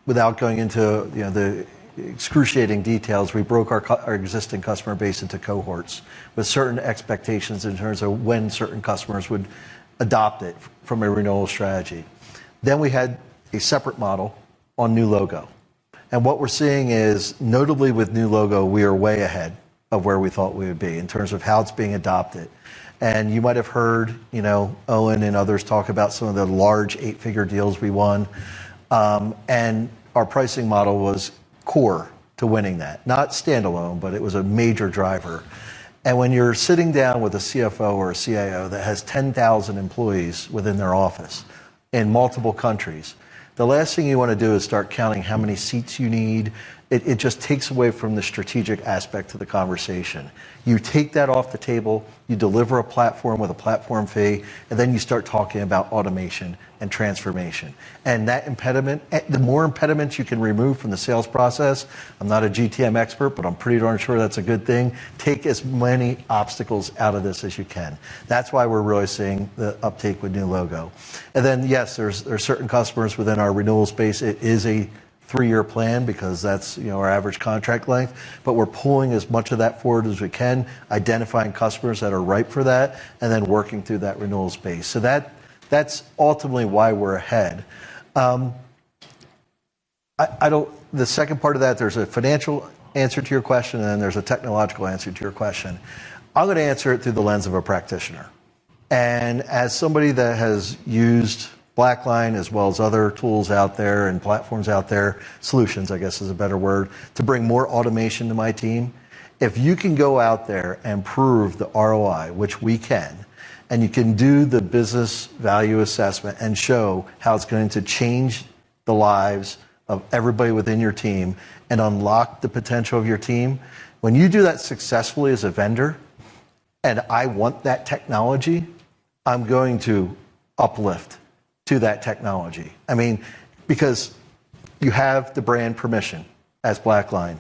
Speaker 6: without going into the excruciating details, we broke our existing customer base into cohorts with certain expectations in terms of when certain customers would adopt it from a renewal strategy. Then we had a separate model on new logo. And what we're seeing is, notably with new logo, we are way ahead of where we thought we would be in terms of how it's being adopted. And you might have heard, Owen and others talk about some of the large 8-figure deals we won. And our pricing model was core to winning that. Not standalone, but it was a major driver. And when you're sitting down with a CFO or a CIO that has 10,000 employees within their office in multiple countries, the last thing you want to do is start counting how many seats you need. It just takes away from the strategic aspect of the conversation. You take that off the table, you deliver a platform with a platform fee, and then you start talking about automation and transformation. And that impediment, the more impediments you can remove from the sales process, I'm not a GTM expert, but I'm pretty darn sure that's a good thing. Take as many obstacles out of this as you can. That's why we're really seeing the uptake with new logo. And then, yes, there's certain customers within our renewal space. It is a 3-year plan because that's our average contract length, but we're pulling as much of that forward as we can, identifying customers that are ripe for that, and then working through that renewal space. So that's ultimately why we're ahead. The second part of that, there's a financial answer to your question, and then there's a technological answer to your question. I'm going to answer it through the lens of a practitioner. And as somebody that has used BlackLine as well as other tools out there and platforms out there, solutions, I guess is a better word, to bring more automation to my team, if you can go out there and prove the ROI, which we can, and you can do the business value assessment and show how it's going to change the lives of everybody within your team and unlock the potential of your team, when you do that successfully as a vendor, and I want that technology, I'm going to uplift to that technology. I mean, because you have the brand permission as BlackLine.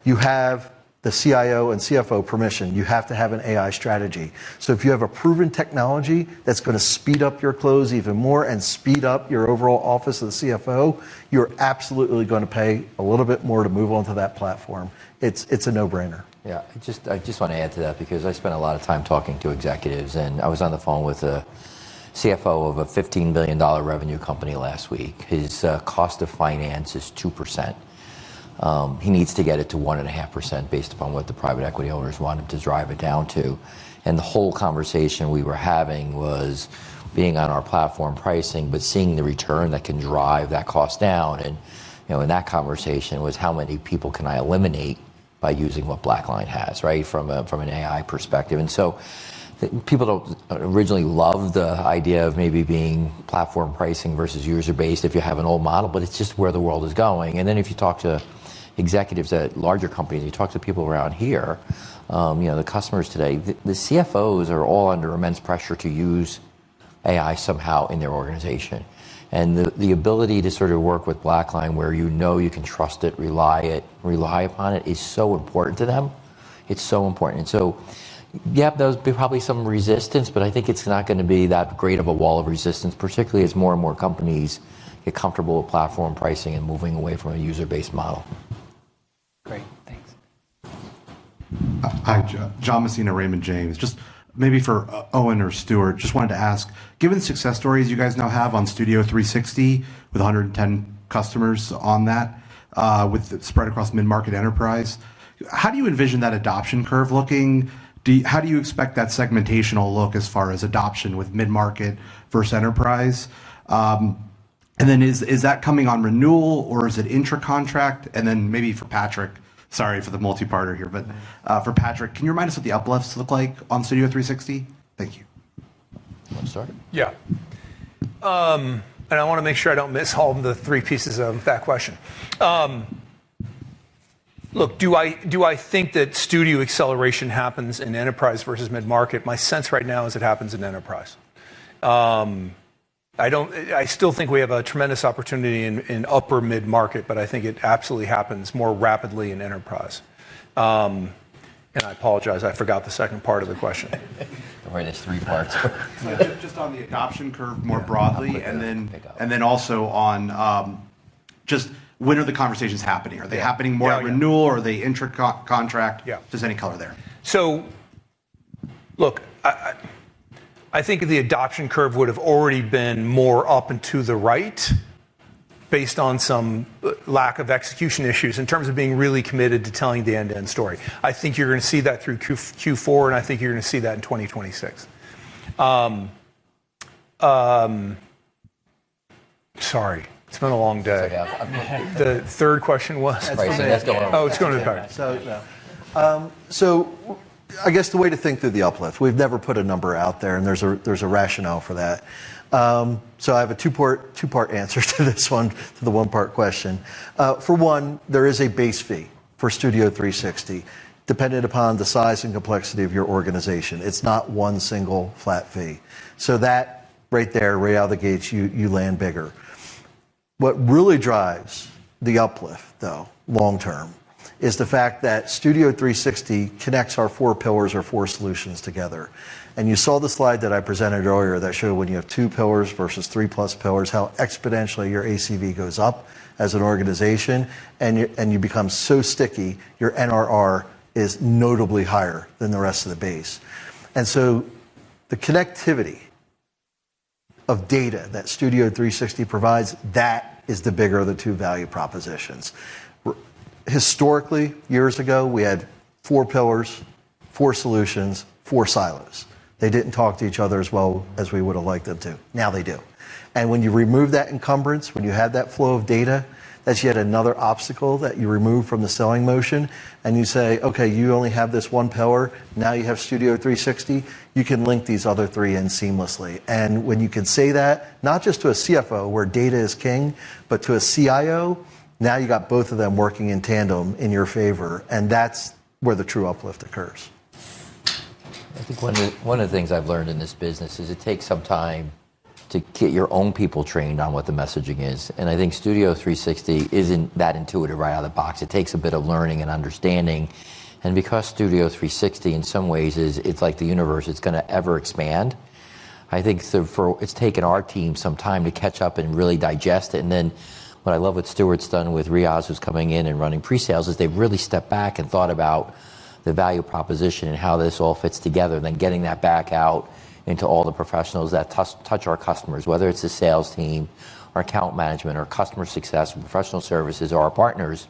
Speaker 6: You have the CIO and CFO permission. You have to have an AI strategy. So if you have a proven technology that's going to speed up your close even more and speed up your overall office of the CFO, you're absolutely going to pay a little bit more to move onto that platform. It's a no-brainer.
Speaker 2: Yeah, I just want to add to that because I spent a lot of time talking to executives, and I was on the phone with a CFO of a $15 billion revenue company last week. His cost of finance is 2%. He needs to get it to 1.5% based upon what the private equity owners want him to drive it down to. And the whole conversation we were having was being on our platform pricing, but seeing the return that can drive that cost down. And in that conversation was how many people can I eliminate by using what BlackLine has, right, from an AI perspective. And so people don't originally love the idea of maybe being platform pricing versus user-based if you have an old model, but it's just where the world is going. And then if you talk to executives at larger companies, you talk to people around here, the customers today, the CFOs are all under immense pressure to use AI somehow in their organization. And the ability to sort of work with BlackLine where you can trust it, rely upon it is so important to them. It's so important. And so yeah, there'll be probably some resistance, but I think it's not going to be that great of a wall of resistance, particularly as more and more companies get comfortable with platform pricing and moving away from a user-based model.
Speaker 1: Great, thanks.
Speaker 10: Hi, John Messina, Raymond James. Just maybe for Owen or Stuart, just wanted to ask, given the success stories you guys now have on Studio 360 with 110 customers on that, with it spread across mid-market enterprise, how do you envision that adoption curve looking? How do you expect that segmentation will look as far as adoption with mid-market versus enterprise? And then is that coming on renewal or is it intra-contract? And then maybe for Patrick, sorry for the multi-parter here, but for Patrick, can you remind us what the uplifts look like on Studio 360? Thank you.
Speaker 2: Want to start?
Speaker 5: Yeah. And I want to make sure I don't miss all of the 3 pieces of that question. Look, do I think that Studio acceleration happens in enterprise versus mid-market? My sense right now is it happens in enterprise. I still think we have a tremendous opportunity in upper mid-market, but I think it absolutely happens more rapidly in enterprise. And I apologize, I forgot the second part of the question.
Speaker 2: Don't worry, there's 3 parts.
Speaker 10: Just on the adoption curve more broadly, and then also on just when are the conversations happening? Are they happening more at renewal, or are they intra-contract?
Speaker 5: Yeah.
Speaker 10: Just any color there.
Speaker 5: So, look, I think the adoption curve would have already been more up and to the right based on some lack of execution issues in terms of being really committed to telling the end-to-end story. I think you're going to see that through Q4, and I think you're going to see that in 2026. Sorry. It's been a long day. The third question was?
Speaker 2: Pricing, that's going on.
Speaker 5: Oh, it's going to the back.
Speaker 6: So I guess the way to think through the uplift, we've never put a number out there, and there's a rationale for that. So I have a two-part answer to this one, to the one-part question. For one, there is a base fee for Studio 360, dependent upon the size and complexity of your organization. It's not one single flat fee. So that right there, right out of the gates, you land bigger. What really drives the uplift, though, long term, is the fact that Studio 360 connects our 4 pillars or 4 solutions together. And you saw the slide that I presented earlier that showed when you have 2 pillars versus 3+ pillars, how exponentially your ACV goes up as an organization, and you become so sticky, your NRR is notably higher than the rest of the base. And so the connectivity of data that Studio 360 provides, that is the bigger of the 2 value propositions. Historically, years ago, we had 4 pillars, 4 solutions, 4 silos. They didn't talk to each other as well as we would have liked them to. Now they do. And when you remove that encumbrance, when you have that flow of data, that's yet another obstacle that you remove from the selling motion. And you say, okay, you only have this one pillar. Now you have Studio 360. You can link these other 3 in seamlessly. And when you can say that, not just to a CFO where data is king, but to a CIO, now you got both of them working in tandem in your favor. And that's where the true uplift occurs.
Speaker 2: I think one of the things I've learned in this business is it takes some time to get your own people trained on what the messaging is. And I think Studio 360 isn't that intuitive right out of the box. It takes a bit of learning and understanding. And because Studio 360 in some ways it's like the universe, it's going to ever expand. I think it's taken our team some time to catch up and really digest it. And then what I love what Stuart's done with Riaz, who's coming in and running pre-sales, is they've really stepped back and thought about the value proposition and how this all fits together, and then getting that back out into all the professionals that touch our customers, whether it's the sales team, or account management, or customer success, or professional services, or our partners.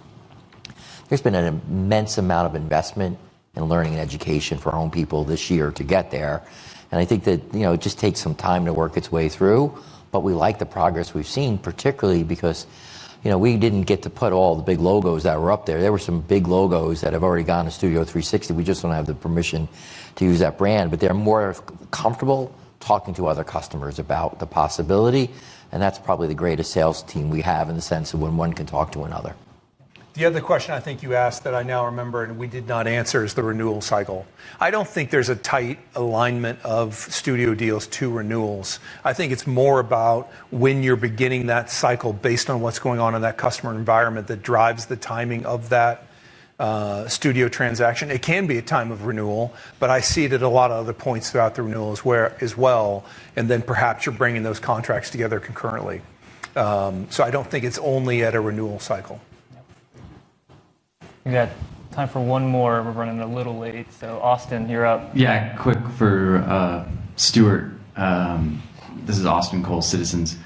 Speaker 2: There's been an immense amount of investment in learning and education for our own people this year to get there. And I think that it just takes some time to work its way through, but we like the progress we've seen, particularly because we didn't get to put all the big logos that were up there. There were some big logos that have already gone to Studio 360. We just don't have the permission to use that brand, but they're more comfortable talking to other customers about the possibility, and that's probably the greatest sales team we have in the sense of when one can talk to another.
Speaker 5: The other question I think you asked that I now remember and we did not answer is the renewal cycle. I don't think there's a tight alignment of studio deals to renewals. I think it's more about when you're beginning that cycle based on what's going on in that customer environment that drives the timing of that studio transaction. It can be a time of renewal, but I see it at a lot of other points throughout the renewals as well, and then perhaps you're bringing those contracts together concurrently. So I don't think it's only at a renewal cycle.
Speaker 1: We got time for one more. We're running a little late, so Austin, you're up.
Speaker 11: Yeah, quick for Stuart. This is Austin Cole, Citizens.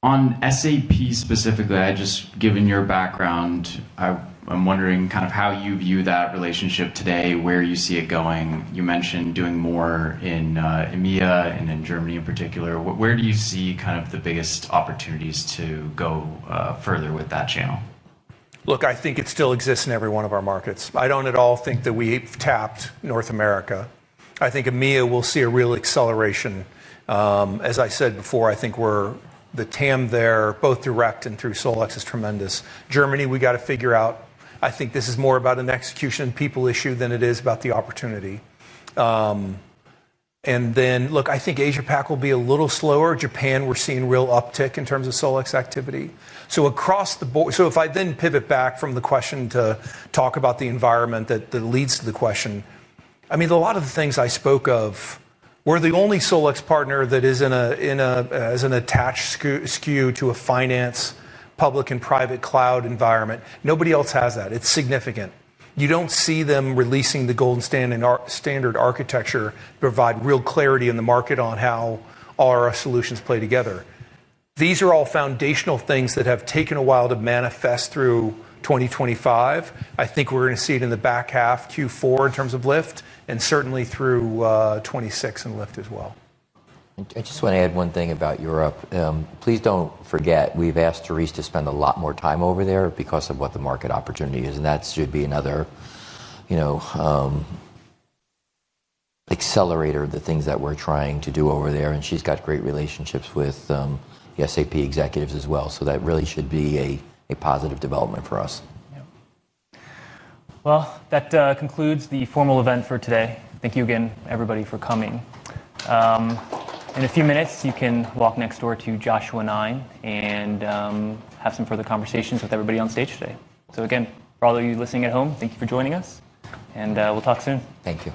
Speaker 11: On SAP specifically, given your background, I'm wondering kind of how you view that relationship today, where you see it going. You mentioned doing more in EMEA and in Germany in particular. Where do you see kind of the biggest opportunities to go further with that channel?
Speaker 5: Look, I think it still exists in every one of our markets. I don't at all think that we've tapped North America. I think EMEA will see a real acceleration. As I said before, I think the TAM there, both direct and through Solex, is tremendous. Germany, we got to figure out. I think this is more about an execution people issue than it is about the opportunity. And then, look, I think Asia-Pac will be a little slower. Japan, we're seeing real uptick in terms of Solex activity. So across the board, so if I then pivot back from the question to talk about the environment that leads to the question, I mean, a lot of the things I spoke of, we're the only Solex partner that is as an attached SKU to a finance, public and private cloud environment. Nobody else has that. It's significant. You don't see them releasing the gold standard architecture to provide real clarity in the market on how all our solutions play together. These are all foundational things that have taken a while to manifest through 2025. I think we're going to see it in the back half, Q4 in terms of lift, and certainly through 26 and lift as well.
Speaker 2: I just want to add one thing about Europe. Please don't forget, we've asked Therese to spend a lot more time over there because of what the market opportunity is, and that should be another, accelerator of the things that we're trying to do over there. And she's got great relationships with the SAP executives as well. So that really should be a positive development for us.
Speaker 1: Well, that concludes the formal event for today. Thank you again, everybody, for coming. In a few minutes, you can walk next door to Joshua 9 and have some further conversations with everybody on stage today. So again, for all of you listening at home, thank you for joining us, and we'll talk soon.
Speaker 2: Thank you.